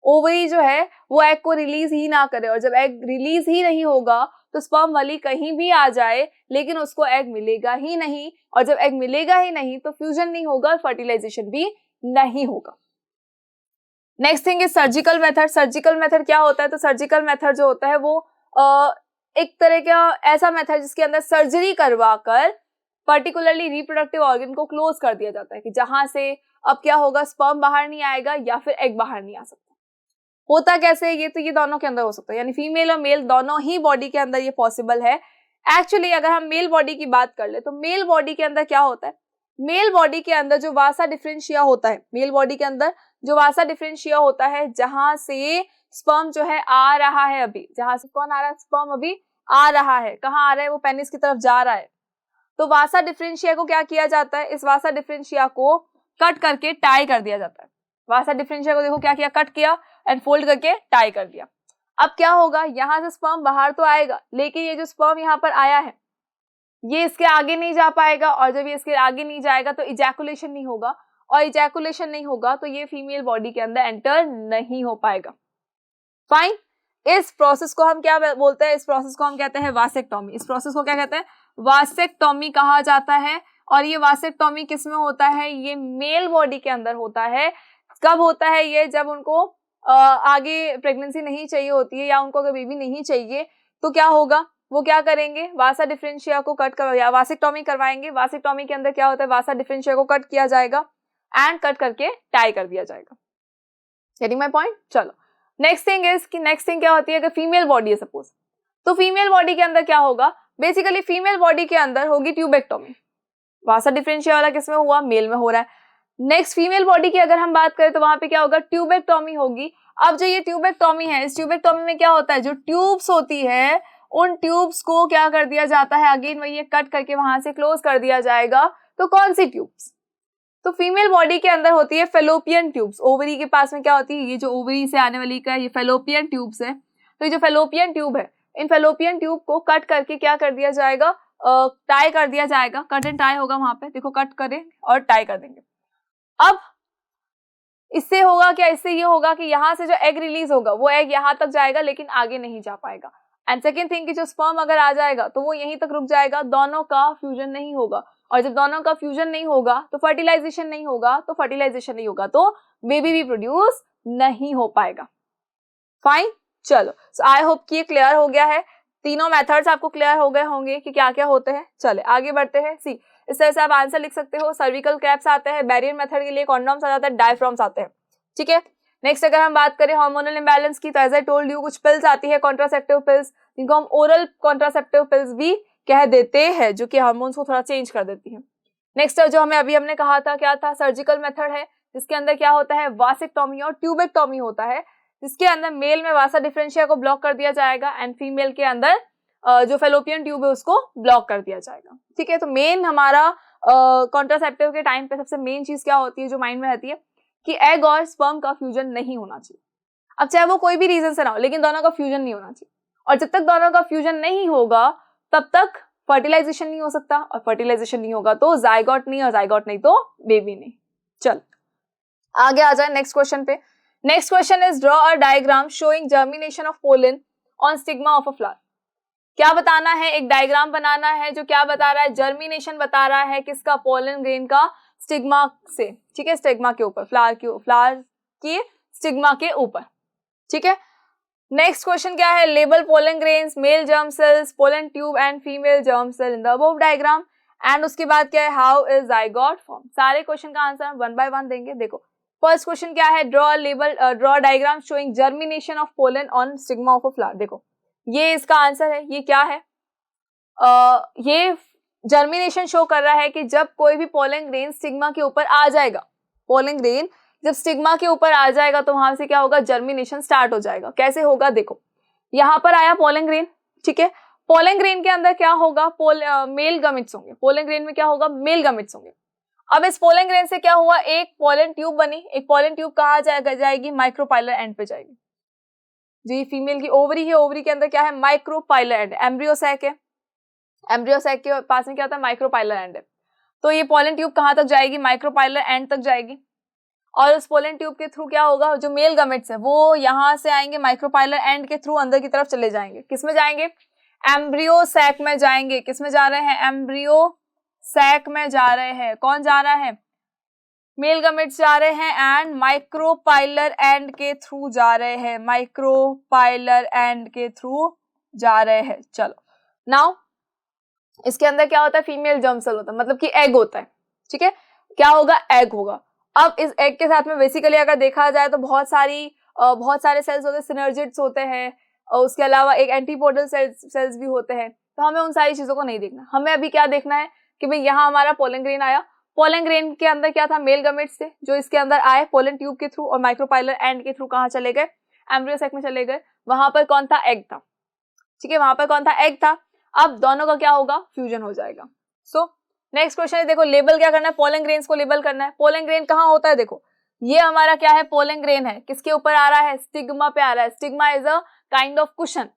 ओवरी जो है वो एग को रिलीज ही ना करे, और जब एग रिलीज ही नहीं होगा तो स्पर्म वाली कहीं भी आ जाए लेकिन उसको एग मिलेगा ही नहीं, और जब एग मिलेगा ही नहीं तो फ्यूजन नहीं होगा, फर्टिलाइजेशन भी नहीं होगा। Next thing is surgical method. Surgical method क्या होता है, तो सर्जिकल मेथड जो होता है वो एक तरह का ऐसा मेथड जिसके अंदर सर्जरी करवाकर पर्टिकुलरली रिप्रोडक्टिव ऑर्गन को क्लोज कर दिया जाता है कि जहां से अब क्या होगा, स्पर्म बाहर नहीं आएगा या फिर एग बाहर नहीं आ सकता। होता कैसे है ये, तो ये दोनों के अंदर हो सकता है, यानी फीमेल और मेल दोनों ही बॉडी के अंदर ये पॉसिबल है। एक्चुअली अगर हम मेल बॉडी की बात कर ले तो मेल बॉडी के अंदर क्या होता है, मेल बॉडी के अंदर जो वासा डिफरेंशिया होता है, मेल बॉडी के अंदर जो वासा डिफरेंशिया होता है, जहां से स्पर्म जो है आ रहा है, अभी जहां से कौन आ रहा है, स्पर्म अभी आ रहा है, कहाँ आ रहा है, वो पेनिस की तरफ जा रहा है। तो वासा डिफरेंशिया को क्या किया जाता है, इस वासा डिफरेंशिया को कट करके टाई कर दिया जाता है। वासा डिफरेंशिया को देखो क्या किया, कट किया एंड फोल्ड करके टाई कर दिया। अब क्या होगा, यहां से स्पर्म बाहर तो आएगा, लेकिन ये जो स्पर्म यहाँ पर आया है ये इसके आगे नहीं जा पाएगा, और जब ये इसके आगे नहीं जाएगा तो इजैकुलेशन नहीं होगा, और इजैकुलेशन नहीं होगा तो ये फीमेल बॉडी के अंदर एंटर नहीं हो पाएगा। फाइन, इस प्रोसेस को हम क्या बोलते हैं, इस प्रोसेस को हम कहते हैं वासेक्टोमी। इस प्रोसेस को क्या कहते हैं, वासेक्टोमी कहा जाता है। और ये वासेक्टोमी किस में होता है, ये मेल बॉडी के अंदर होता है। कब होता है ये, जब उनको आगे प्रेगनेंसी नहीं चाहिए होती है या उनको अगर बेबी नहीं चाहिए तो क्या होगा, वो क्या करेंगे, वासा डिफरेंशिया को कट कर या वासेक्टोमी करवाएंगे। वासेक्टोमी के अंदर क्या होता है, वासा डिफरेंशिया को कट किया जाएगा एंड कट करके टाई कर दिया जाएगा। Getting my point. चलो नेक्स्ट थिंग इज कि नेक्स्ट थिंग क्या होती है, अगर फीमेल बॉडी है सपोज, तो फीमेल बॉडी के अंदर क्या होगा, बेसिकली फीमेल बॉडी के अंदर होगी ट्यूबेक्टोमी। वासा डिफरेंशिया वाला किसमें हुआ, मेल में हो रहा है। नेक्स्ट फीमेल बॉडी की अगर हम बात करें तो वहां पे क्या होगा, ट्यूबेक्टोमी होगी। अब जो ये ट्यूबेक्टोमी है, इस ट्यूबेक्टोमी में क्या होता है, जो ट्यूब्स होती है उन ट्यूब्स को क्या कर दिया जाता है, अगेन वही कट करके वहां से क्लोज कर दिया जाएगा। तो कौन सी ट्यूब्स, तो फीमेल बॉडी के अंदर होती है फेलोपियन ट्यूब्स। ओवरी के पास में क्या होती है, ये जो ओवरी से आने वाली का ये फेलोपियन ट्यूब्स है। तो ये जो फेलोपियन ट्यूब है, इन फेलोपियन ट्यूब को कट करके क्या कर दिया जाएगा, टाई कर दिया जाएगा। कट एंड टाई होगा वहां पे, देखो कट करें और टाई कर देंगे। अब इससे होगा क्या, इससे ये होगा कि यहाँ से जो एग रिलीज होगा वो एग यहाँ तक जाएगा लेकिन आगे नहीं जा पाएगा। एंड सेकेंड थिंग कि जो स्पर्म अगर आ जाएगा तो वो यहीं तक रुक जाएगा, दोनों का फ्यूजन नहीं होगा। और जब दोनों का फ्यूजन नहीं होगा तो फर्टिलाइजेशन नहीं होगा, तो फर्टिलाइजेशन नहीं होगा तो बेबी भी प्रोड्यूस नहीं हो पाएगा। फाइन, चलो आई होप कि ये क्लियर हो गया है। तीनों मेथड्स आपको क्लियर हो गए होंगे कि क्या क्या होते हैं। चले आगे बढ़ते हैं। सी इस तरह से आप आंसर लिख सकते हो, सर्विकल कैप्स आते हैं, बैरियर मेथड के लिए कॉन्डोम्स आ जाता है, डायफ्राम्स आते हैं। ठीक है, नेक्स्ट अगर हम बात करें हार्मोनल इंबैलेंस की, तो एज आई टोल्ड यू कुछ पिल्स आती है कॉन्ट्रासेप्टिव पिल्स, जिनको हम ओरल कॉन्ट्रासेप्टिव पिल्स भी कह देते हैं, जो कि हार्मोन्स को थोड़ा चेंज कर देती है। नेक्स्ट जो हमें अभी हमने कहा था क्या था, सर्जिकल मेथड है, जिसके अंदर क्या होता है, वासेक्टोमी और ट्यूबेक्टोमी होता है, जिसके अंदर मेल में वासा डिफरेंशिया को ब्लॉक कर दिया जाएगा एंड फीमेल के अंदर जो फेलोपियन ट्यूब है उसको ब्लॉक कर दिया जाएगा। ठीक है, तो मेन हमारा कॉन्ट्रासेप्टिव के टाइम पे सबसे मेन चीज क्या होती है जो माइंड में रहती है कि एग और स्पर्म का फ्यूजन नहीं होना चाहिए। अब चाहे वो कोई भी रीजन से ना हो, लेकिन दोनों का फ्यूजन नहीं होना चाहिए। और जब तक दोनों का फ्यूजन नहीं होगा तब तक फर्टिलाइजेशन नहीं हो सकता, और फर्टिलाइजेशन नहीं होगा तो जाइगोट नहीं, और जाइगोट नहीं तो बेबी नहीं। चल आगे आ जाए नेक्स्ट क्वेश्चन पे। Next question is draw a diagram showing germination of pollen on stigma of a flower. क्या बताना है, एक डायग्राम बनाना है जो क्या बता रहा है, जर्मिनेशन बता रहा है किसका, पोलन ग्रेन का स्टिग्मा से। ठीक है, स्टिग्मा के ऊपर, फ्लावर के स्टिग्मा के ऊपर। ठीक है, नेक्स्ट क्वेश्चन क्या है, label pollen grains, male germ cells, pollen tube and female germ cell in the above diagram. And उसके बाद क्या है, हाउ इज जाइगोट फॉर्म। सारे क्वेश्चन का आंसर हम वन बाय वन देंगे। देखो फर्स्ट क्वेश्चन क्या है, draw diagram showing germination of pollen on stigma of a flower. देखो ये इसका आंसर है, ये क्या है, ये जर्मिनेशन शो कर रहा है कि जब कोई भी पोलन ग्रेन स्टिग्मा के ऊपर आ जाएगा, पोलन ग्रेन जब स्टिग्मा के ऊपर आ जाएगा तो वहां से क्या होगा, जर्मिनेशन स्टार्ट हो जाएगा। कैसे होगा, देखो यहाँ पर आया पोलन ग्रेन। ठीक है, पोलन ग्रेन के अंदर क्या होगा, मेल गमिट्स होंगे। पोलन ग्रेन में क्या होगा, मेल गमिट्स होंगे। अब इस पोलन ग्रेन से क्या हुआ, एक पोलन ट्यूब बनी। एक पोलन ट्यूब कहाँ जाएगी, माइक्रोपाइलर एंड पे जाएगी। जो ये फीमेल की ओवरी है, ओवरी के अंदर क्या है, माइक्रोपाइलर एंड, एम्ब्रियो सैक है, एम्ब्रियो सैक के पास में क्या होता है, माइक्रोपाइलर एंड है। तो ये पोलन ट्यूब कहाँ तक जाएगी, माइक्रोपाइलर एंड तक जाएगी। और उस पोलन ट्यूब के थ्रू क्या होगा, जो मेल गमेट्स है वो यहाँ से आएंगे, माइक्रोपाइलर एंड के थ्रू अंदर की तरफ चले जाएंगे। किसमें जाएंगे, एम्ब्रियो सैक में जाएंगे। किसमें जा रहे हैं, एम्ब्रियो सैक में जा रहे हैं। कौन जा रहा है, मेल गमेट्स जा रहे हैं एंड माइक्रोपाइलर एंड के थ्रू जा रहे हैं, माइक्रोपाइलर एंड के थ्रू जा रहे हैं। चलो नाउ इसके अंदर क्या होता है, फीमेल जर्म सेल होता है, मतलब कि एग होता है, ठीक है। क्या होगा, एग होगा। अब इस एग के साथ में बेसिकली अगर देखा जाए तो बहुत सारे सेल्स होते हैं, सिनर्जिड्स होते हैं, और उसके अलावा एक एंटीपोडल सेल्स भी होते हैं। तो हमें उन सारी चीजों को नहीं देखना, हमें अभी क्या देखना है कि भाई यहाँ हमारा पोलन ग्रेन आया, पोलन ग्रेन के अंदर क्या था, मेल गमेट्स थे जो इसके अंदर आए पोलन ट्यूब के थ्रू और माइक्रोपाइलर एंड के थ्रू कहाँ चले गए, एम्ब्रियो सैक में चले गए। वहां पर कौन था, एग था, ठीक है, वहां पर कौन था, एग था। अब दोनों का क्या होगा, फ्यूजन हो जाएगा। सो नेक्स्ट क्वेश्चन है, देखो लेबल क्या करना है, पोलन ग्रेन्स को लेबल करना है। पोलन ग्रेन कहाँ होता है, देखो ये हमारा क्या है, पोलन ग्रेन है, किसके ऊपर आ रहा है, स्टिग्मा पे आ रहा है। Stigma is a kind of cushion,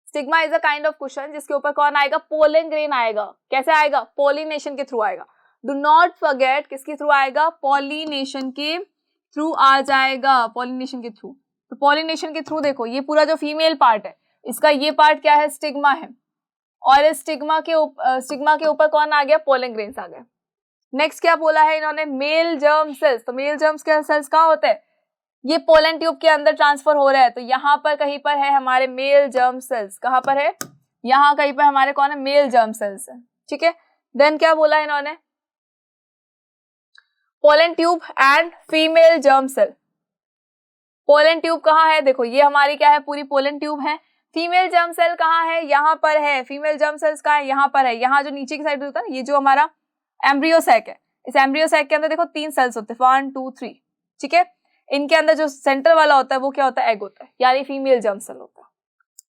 stigma is a kind of cushion जिसके ऊपर कौन आएगा, पोलन ग्रेन आएगा। कैसे आएगा, पॉलिनेशन के थ्रू आएगा। डू नॉट फॉरगेट किसके थ्रू आएगा, पॉलिनेशन के थ्रू आ जाएगा, पॉलिनेशन के थ्रू। तो पॉलिनेशन के थ्रू देखो ये पूरा जो फीमेल पार्ट है इसका ये पार्ट क्या है, स्टिग्मा है, और इस स्टिग्मा के ऊपर कौन आ गया, पोलन ग्रेन्स आ गया। नेक्स्ट क्या बोला है इन्होंने, मेल जर्म सेल्स। तो मेल जर्म सेल्स कहाँ होते हैं, ये पोलन ट्यूब के अंदर ट्रांसफर हो रहा है, तो यहाँ पर कहीं पर है हमारे मेल जर्म सेल्स। कहाँ पर है, यहाँ कहीं पर हमारे कौन है, मेल जर्म सेल्स है, ठीक है। देन क्या बोला है इन्होंने, pollen tube and female germ cell. Pollen tube कहाँ है, देखो ये हमारी क्या है, पूरी पोलन ट्यूब है। फीमेल जर्म सेल कहाँ है, यहाँ पर है। फीमेल जर्म सेल्स कहाँ है, यहाँ पर है। यहाँ जो नीचे की साइड होता है ना, ये जो हमारा एम्ब्रियो सैक है, इस एम्ब्रियो सैक के अंदर देखो 3 सेल्स होते हैं, 1 2 3, ठीक है। इनके अंदर जो सेंटर वाला होता है वो क्या होता है, एग होता है, यानी फीमेल जर्म सेल होता है।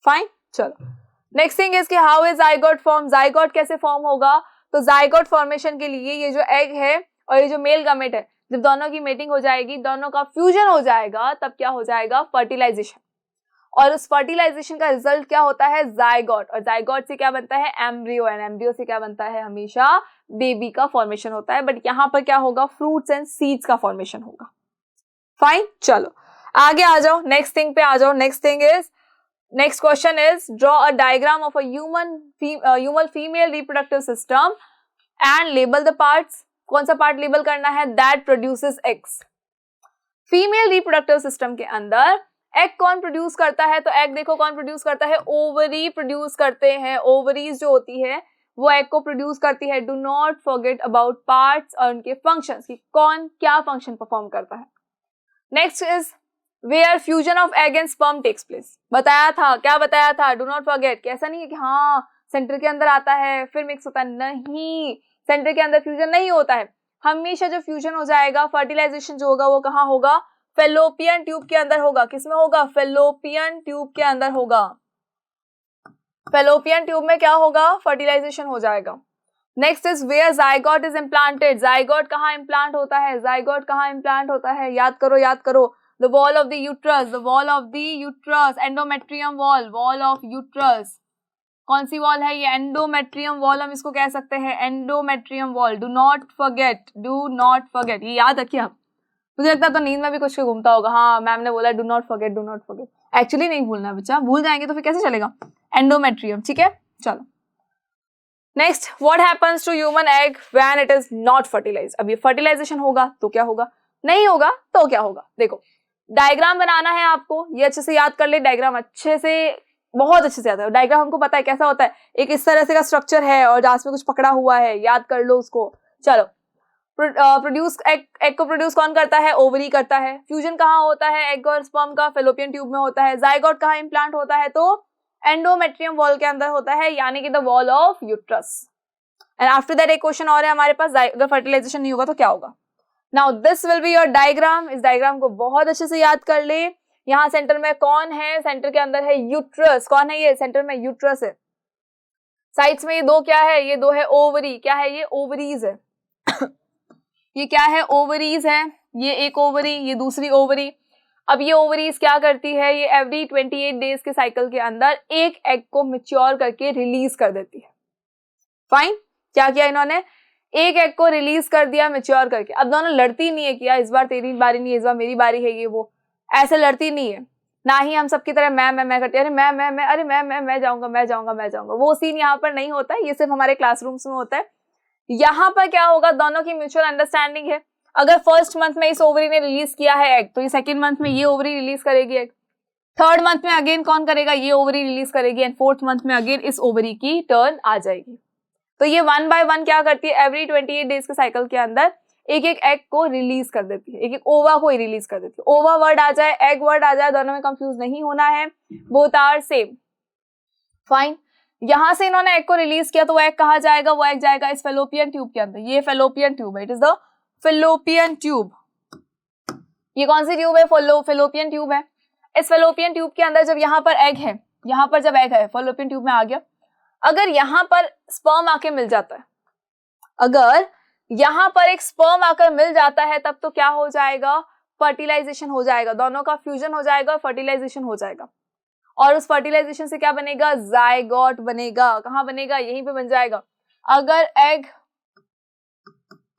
फाइन, चलो नेक्स्ट थिंग इज कि how is zygote form. Zygote कैसे फॉर्म होगा, तो जाइगोट फॉर्मेशन के लिए ये जो एग है और ये जो मेल गमेट है, जब दोनों की मेटिंग हो जाएगी, दोनों का फ्यूजन हो जाएगा, तब क्या हो जाएगा, फर्टिलाइजेशन। और उस फर्टिलाइजेशन का रिजल्ट क्या होता है, जाइगोट। और जाइगोट से क्या बनता है, एम्ब्रियो, एंड एम्ब्रियो से क्या बनता है, हमेशा बेबी का फॉर्मेशन होता है। बट यहाँ पर क्या होगा, फ्रूट्स एंड सीड्स का फॉर्मेशन होगा। फाइन, चलो आगे आ जाओ, नेक्स्ट थिंग पे आ जाओ। Next question is draw a diagram of a human female reproductive system and label the parts. कौन सा पार्ट लेबल करना है, that produces eggs. Female reproductive system के अंदर एग कौन प्रोड्यूस करता है, तो एग देखो कौन प्रोड्यूस करता है, ओवरी प्रोड्यूस करते हैं। ओवरीज जो होती है वो एग को प्रोड्यूस करती है। Do not forget about parts और उनके फंक्शंस कि कौन क्या फंक्शन परफॉर्म करता है। Next is where fusion of egg and sperm takes place. बताया था, क्या बताया था, डू नॉट फॉरगेट। कैसा नहीं है कि हाँ सेंटर के अंदर आता है फिर मिक्स होता है, नहीं, सेंटर के अंदर फ्यूजन नहीं होता है। हमेशा जो फ्यूजन हो जाएगा, फर्टिलाइजेशन जो होगा वो कहाँ होगा, फेलोपियन ट्यूब के अंदर होगा। किसमें होगा, फेलोपियन ट्यूब के अंदर होगा। फेलोपियन ट्यूब में क्या होगा, फर्टिलाइजेशन हो जाएगा। Next is where zygote is implanted. Zygote कहाँ इम्प्लांट होता है, जाइगोट कहाँ इम्प्लांट होता है, याद करो। The wall of the uterus, the wall of the uterus, endometrium wall, wall of uterus. कौन सी वॉल है ये, एंडोमेट्रियम वॉल हम इसको कह सकते हैं, endometrium wall. Do not forget, ये याद रखिए आप। मुझे लगता है तो नींद में भी कुछ घूमता होगा, हाँ मैम ने बोला डू नॉट फॉरगेट। एक्चुअली नहीं भूलना बच्चा, भूल जाएंगे तो फिर कैसे चलेगा, एंडोमेट्रियम, ठीक है। चलो next, what happens to human egg when it is not fertilised. अब ये फर्टिलाइजेशन होगा तो क्या होगा, नहीं होगा तो क्या होगा। देखो डायग्राम बनाना है आपको, ये अच्छे से याद कर ले, डायग्राम अच्छे से, बहुत अच्छे से याद है। डायग्राम हमको पता है कैसा होता है, एक इस तरह से का स्ट्रक्चर है और जहां में कुछ पकड़ा हुआ है, याद कर लो उसको। चलो प्रोड्यूस एग को प्रोड्यूस कौन करता है, ओवरी करता है। फ्यूजन कहाँ होता है एग और स्पर्म का, फेलोपियन ट्यूब में होता है। जाइगोट कहाँ इम्प्लांट होता है, तो एंडोमेट्रियम वॉल के अंदर होता है, यानी कि the wall of uterus. And after that एक क्वेश्चन और है हमारे पास, अगर फर्टिलाइजेशन नहीं होगा तो क्या होगा। Now this will be your diagram. इस डायग्राम को बहुत अच्छे से याद कर ले। यहाँ सेंटर में कौन है, सेंटर के अंदर है यूट्रस। कौन है ये, सेंटर में यूट्रस है। साइड्स में ये दो क्या है, ये दो है ओवरी। क्या है ये, ओवरीज है। ये क्या है, ओवरीज है। ये एक ओवरी, ये दूसरी ओवरी। अब ये ओवरीज क्या करती है, ये एवरी 28 डेज के साइकिल के अंदर एक एग को मैच्योर करके रिलीज कर देती है। फाइन, क्या किया इन्होंने, एक एग को रिलीज कर दिया मैच्योर करके। अब दोनों लड़ती नहीं है कि यार इस बार तेरी बारी नहीं है, इस बार मेरी बारी है, ये वो ऐसे लड़ती नहीं है। ना ही हम सबकी तरह मैं करते हैं, अरे मैं अरे मैं जाऊंगा। वो सीन यहाँ पर नहीं होता है, ये सिर्फ हमारे क्लासरूम्स में होता है। यहाँ पर क्या होगा, दोनों की म्यूचुअल अंडरस्टैंडिंग है। अगर फर्स्ट मंथ में इस ओवरी ने रिलीज किया है एग, तो ये सेकंड मंथ में ये ओवरी रिलीज करेगी एग। 3rd मंथ में अगेन कौन करेगा, ये ओवरी रिलीज करेगी एंड 4th मंथ में अगेन इस ओवरी की टर्न आ जाएगी। तो ये 1 by 1 क्या करती है, एवरी 28 डेज के साइकिल के अंदर एक एक एग को रिलीज कर देती है, एक एक ओवा को ही रिलीज कर देती है। ओवा वर्ड आ जाए, एग वर्ड आ जाए, दोनों में कंफ्यूज नहीं होना है, बोथ आर सेम। फाइन, यहां से इन्होंने एग को रिलीज किया तो वो एग कहा जाएगा, वो एग जाएगा इस फेलोपियन ट्यूब के अंदर। ये फेलोपियन ट्यूब है, it is the fallopian tube. ये कौन सी ट्यूब है, फेलोपियन ट्यूब है। इस फेलोपियन ट्यूब के अंदर जब यहाँ पर एग है, यहाँ पर जब एग है फेलोपियन ट्यूब में आ गया, अगर यहाँ पर स्पर्म आके मिल जाता है, अगर यहाँ पर एक स्पर्म आकर मिल जाता है, तब तो क्या हो जाएगा, फर्टिलाइजेशन हो जाएगा, दोनों का फ्यूजन हो जाएगा, फर्टिलाइजेशन हो जाएगा। और उस फर्टिलाइजेशन से क्या बनेगा, जायगोट बनेगा। कहाँ बनेगा, यहीं पे बन जाएगा। अगर एग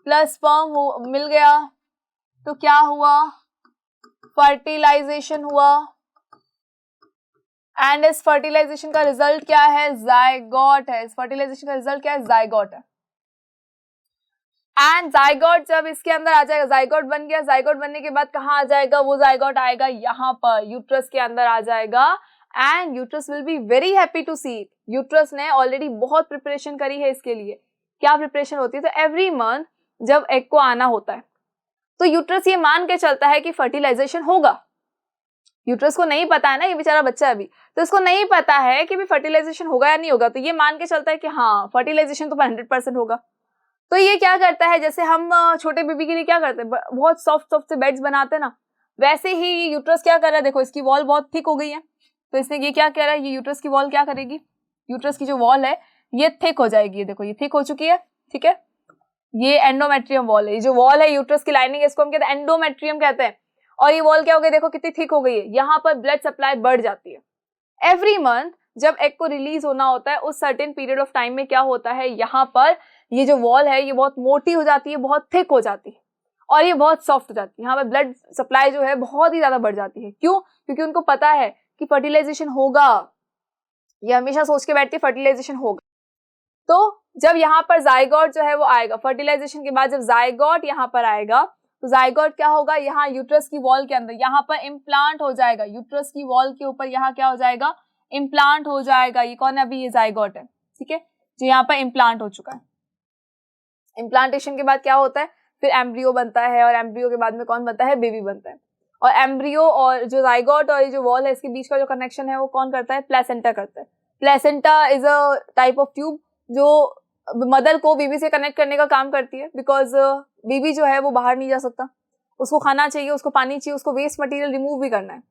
प्लस स्पर्म मिल गया तो क्या हुआ, फर्टिलाइजेशन हुआ। एंड इस फर्टिलाइजेशन का रिजल्ट क्या है, जायगोट है। इस फर्टिलाइजेशन का रिजल्ट क्या है, जायगोट है। एंड जायगोट जब इसके अंदर आ जाएगा, जायगोट बन गया, जायगोट बनने के बाद कहाँ आ जाएगा, वो जायगोट आएगा यहाँ पर यूट्रस के अंदर आ जाएगा। And uterus will be very happy to see it. Uterus ने ऑलरेडी बहुत प्रिपरेशन करी है इसके लिए। क्या प्रिपरेशन होती है, तो एवरी मंथ जब एग को आना होता है तो यूट्रस ये मान के चलता है कि फर्टिलाइजेशन होगा। यूट्रस को नहीं पता है ना, ये बेचारा बच्चा अभी, तो इसको नहीं पता है कि भी फर्टिलाइजेशन होगा या नहीं होगा, तो ये मान के चलता है कि हाँ फर्टिलाइजेशन तो 100% होगा। तो ये क्या करता है, जैसे हम छोटे बेबी के लिए क्या करते हैं, बहुत सॉफ्ट सॉफ्ट से बेड्स बनाते हैं ना, वैसे ही यूट्रस क्या कर रहा है, देखो इसकी वॉल बहुत थिक हो गई है, तो इसने ये क्या कह रहा है, ये यूट्रस की वॉल क्या करेगी, यूट्रस की जो वॉल है ये थिक हो जाएगी। ये देखो ये थिक हो चुकी है, ठीक है, ये एंडोमेट्रियम वॉल है। ये जो वॉल है यूट्रस की लाइनिंग, इसको हम कहते हैं एंडोमेट्रियम कहते हैं। और ये वॉल क्या हो गई, देखो कितनी थिक हो गई है, यहाँ पर ब्लड सप्लाई बढ़ जाती है। एवरी मंथ जब एग को रिलीज होना होता है, उस सर्टेन पीरियड ऑफ टाइम में क्या होता है, यहाँ पर ये जो वॉल है ये बहुत मोटी हो जाती है, बहुत थिक हो जाती है और ये बहुत सॉफ्ट हो जाती है। यहाँ पर ब्लड सप्लाई जो है बहुत ही ज्यादा बढ़ जाती है। क्यों, क्योंकि उनको पता है कि फर्टिलाइजेशन होगा। ये हमेशा सोच के बैठती है फर्टिलाइजेशन होगा। तो जब यहाँ पर जायगोट जो है वो आएगा, फर्टिलाइजेशन के बाद जब जायगोट यहाँ पर आएगा तो जायगोट क्या होगा, यहाँ यूट्रस की वॉल के अंदर यहाँ पर इम्प्लांट हो जाएगा। यूट्रस की वॉल के ऊपर यहाँ क्या हो जाएगा, इम्प्लांट हो जाएगा। ये कौन है, अभी ये जायगोट है, ठीक है, जो यहाँ पर इम्प्लांट हो चुका है। इम्प्लांटेशन के बाद क्या होता है, फिर एम्ब्रियो बनता है और एम्ब्रियो के बाद में कौन बनता है, बेबी बनता है। और एम्ब्रियो और जो जायगोट और ये जो वॉल है इसके बीच का जो कनेक्शन है वो कौन करता है, प्लेसेंटा करता है। Placenta is a type of tube जो मदर को बेबी से कनेक्ट करने का काम करती है, बिकॉज बेबी जो है वो बाहर नहीं जा सकता, उसको खाना चाहिए, उसको पानी चाहिए, उसको वेस्ट मटेरियल रिमूव भी करना है,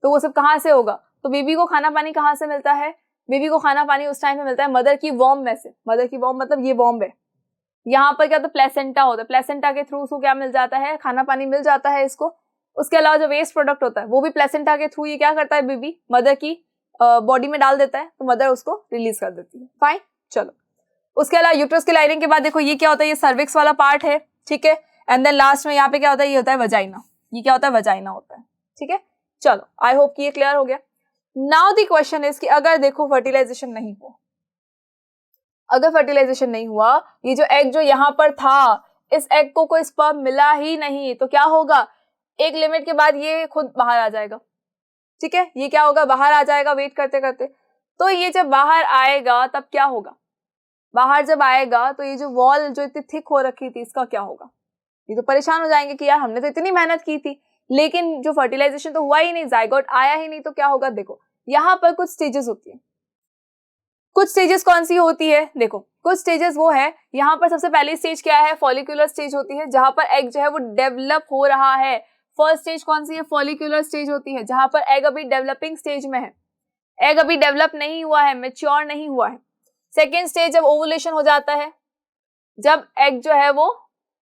तो वो सब कहाँ से होगा, तो बेबी को खाना पानी कहाँ से मिलता है, बेबी को खाना पानी उस टाइम में मिलता है मदर की वॉर्म में से। मदर की वॉर्म मतलब ये वॉर्म है, यहाँ पर क्या होता है, प्लेसेंटा होता है, प्लेसेंटा के थ्रू उसको क्या मिल जाता है, खाना पानी मिल जाता है इसको। उसके अलावा जो वेस्ट प्रोडक्ट होता है वो भी प्लेसेंटा के थ्रू ये क्या करता है, बेबी मदर की बॉडी में डाल देता है, तो मदर उसको रिलीज कर देती है। फाइन, चलो उसके अलावा यूट्रस की लाइनिंग के बाद देखो ये क्या होता है, ये सर्विक्स वाला पार्ट है, ठीक है, एंड देन लास्ट में यहाँ पे क्या होता है, ये होता है वजाइना। ये क्या होता है, वजाइना होता है, ठीक है। चलो आई होप कि ये क्लियर हो गया। नाउ द क्वेश्चन इज कि अगर देखो फर्टिलाइजेशन नहीं हुआ, अगर फर्टिलाइजेशन नहीं हुआ, ये जो एग जो यहाँ पर था, इस एग को कोई स्पर्म मिला ही नहीं, तो क्या होगा, एक लिमिट के बाद ये खुद बाहर आ जाएगा, ठीक है, ये क्या होगा, बाहर आ जाएगा वेट करते करते। तो ये जब बाहर आएगा तब क्या होगा, बाहर जब आएगा तो ये जो वॉल जो इतनी थिक हो रखी थी इसका क्या होगा, ये तो परेशान हो जाएंगे कि यार हमने तो इतनी मेहनत की थी लेकिन जो फर्टिलाइजेशन तो हुआ ही नहीं, जायगोट आया ही नहीं, तो क्या होगा। देखो यहाँ पर कुछ स्टेजेस होती है, कुछ स्टेजेस कौन सी होती है, देखो कुछ स्टेजेस वो है, यहाँ पर सबसे पहली स्टेज क्या है, फॉलिक्यूलर स्टेज होती है, जहां पर एग जो है वो डेवलप हो रहा है। फर्स्ट स्टेज कौन सी है, फॉलिक्यूलर स्टेज होती है, जहां पर एग अभी डेवलपिंग स्टेज में है, एग अभी डेवलप नहीं हुआ है, मैच्योर नहीं हुआ है। सेकेंड स्टेज जब ओवुलेशन हो जाता है, जब एग जो है वो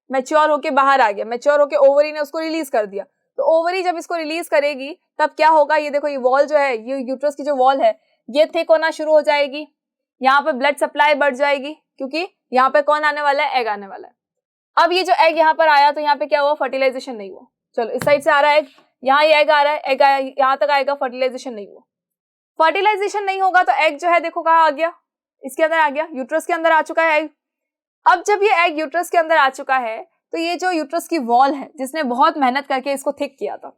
मैच्योर होके बाहर आ गया, मैच्योर होके ओवरी ने उसको रिलीज कर दिया, तो ओवरी जब इसको रिलीज करेगी तब क्या होगा, ये देखो ये वॉल जो है, ये यूट्रस की जो वॉल है ये थिक होना शुरू हो जाएगी, यहाँ पे ब्लड सप्लाई बढ़ जाएगी, क्योंकि यहाँ पे कौन आने वाला है, एग आने वाला है। अब ये जो एग यहाँ पर आया तो यहाँ पे क्या हुआ, फर्टिलाइजेशन नहीं हुआ। चलो इस साइड से आ रहा है एग, यहाँ ये एग आ रहा है, एग आया यहाँ तक आएगा, फर्टिलाइजेशन नहीं हुआ। फर्टिलाइजेशन नहीं होगा तो एग जो है देखो कहाँ आ गया, इसके अंदर आ गया, यूट्रस के अंदर आ चुका है एग। अब जब ये एग यूट्रस के अंदर आ चुका है तो ये जो यूट्रस की वॉल है जिसने बहुत मेहनत करके इसको थिक किया था,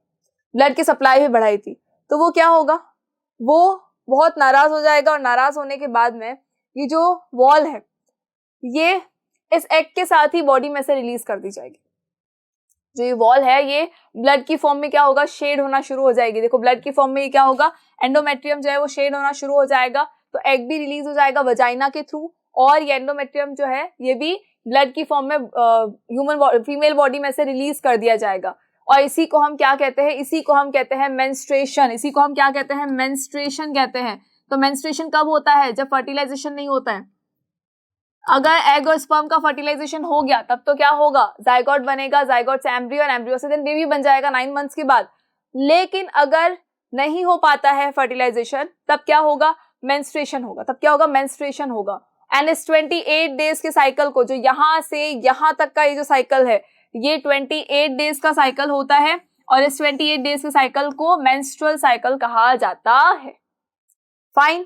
ब्लड की सप्लाई भी बढ़ाई थी, तो वो क्या होगा, वो बहुत नाराज हो जाएगा और नाराज होने के बाद में ये जो वॉल है ये इस एग के साथ ही बॉडी में से रिलीज कर दी जाएगी। जो ये वॉल है ये ब्लड की फॉर्म में क्या होगा, शेड होना शुरू हो जाएगी। देखो ब्लड की फॉर्म में ये क्या होगा, एंडोमेट्रियम जो है वो शेड होना शुरू हो जाएगा, तो एग भी रिलीज हो जाएगा वजाइना के थ्रू, और ये एंडोमेट्रियम जो है ये भी ब्लड की फॉर्म में फीमेल बॉडी में से रिलीज कर दिया जाएगा। और इसी को हम क्या कहते हैं, इसी को हम कहते हैं मेंस्ट्रुएशन। इसी को हम क्या कहते हैं, मेंस्ट्रुएशन कहते हैं। तो मेंस्ट्रुएशन कब होता है, जब फर्टिलाइजेशन नहीं होता है। अगर एग और स्पर्म का फर्टिलाइजेशन हो गया तब तो क्या होगा, जाइगोट बनेगा, जाइगोट से एम्ब्रियो और एम्ब्रियो से देन बेबी बन जाएगा 9 मंथ्स के बाद। लेकिन अगर नहीं हो पाता है फर्टिलाइजेशन तब क्या होगा, मेंस्ट्रुएशन होगा। तब क्या होगा, मेंस्ट्रुएशन होगा। एंड इस 28 डेज के साइकिल को, जो यहाँ से यहाँ तक का ये जो साइकिल है ये 28 डेज का साइकिल होता है, और इस 28 डेज के साइकिल को मेंस्ट्रुअल साइकिल कहा जाता है। फाइन।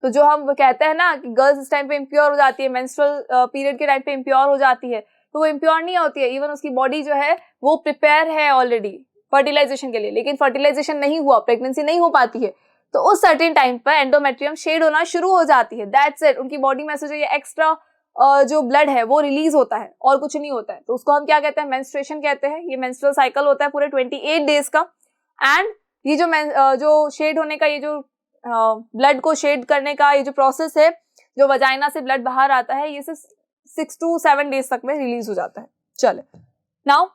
तो जो हम कहते हैं ना कि गर्ल्स इस टाइम पे इम्प्योर हो जाती है, मेंस्ट्रुअल पीरियड के टाइम पे इम्प्योर हो जाती है, तो वो इम्प्योर नहीं होती है। इवन उसकी बॉडी जो है वो प्रिपेयर है ऑलरेडी फर्टिलाइजेशन के लिए, लेकिन फर्टिलाइजेशन नहीं हुआ, प्रेगनेंसी नहीं हो पाती है, तो उस सर्टेन टाइम पर एंडोमेट्रियम शेड होना शुरू हो जाती है। That's it. उनकी बॉडी में से जो ये एक्स्ट्रा जो ब्लड है वो रिलीज होता है और कुछ नहीं होता है। तो उसको हम क्या कहते हैं, मेंस्ट्रुएशन कहते हैं। ये मेंस्ट्रुअल साइकिल होता है पूरे 28 डेज का। एंड ये जो शेड होने का, ये जो ब्लड को शेड करने का ये जो प्रोसेस है, जो वजाइना से ब्लड बाहर आता है, ये 6 to 7 डेज तक में रिलीज हो जाता है। चले नाउ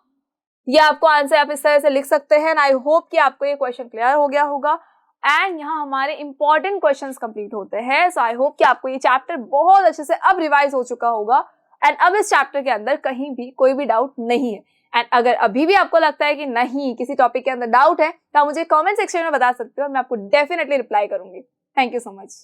ये आपको आंसर आप इस तरह से लिख सकते हैं। आई होप कि आपको ये क्वेश्चन क्लियर हो गया होगा। एंड यहाँ हमारे इंपॉर्टेंट क्वेश्चंस कंप्लीट होते हैं। सो आई होप कि आपको ये चैप्टर बहुत अच्छे से अब रिवाइज हो चुका होगा, एंड अब इस चैप्टर के अंदर कहीं भी कोई भी डाउट नहीं है। एंड अगर अभी भी आपको लगता है कि नहीं, किसी टॉपिक के अंदर डाउट है, तो आप मुझे कमेंट सेक्शन में बता सकते हो, मैं आपको डेफिनेटली रिप्लाई करूंगी। Thank you so much.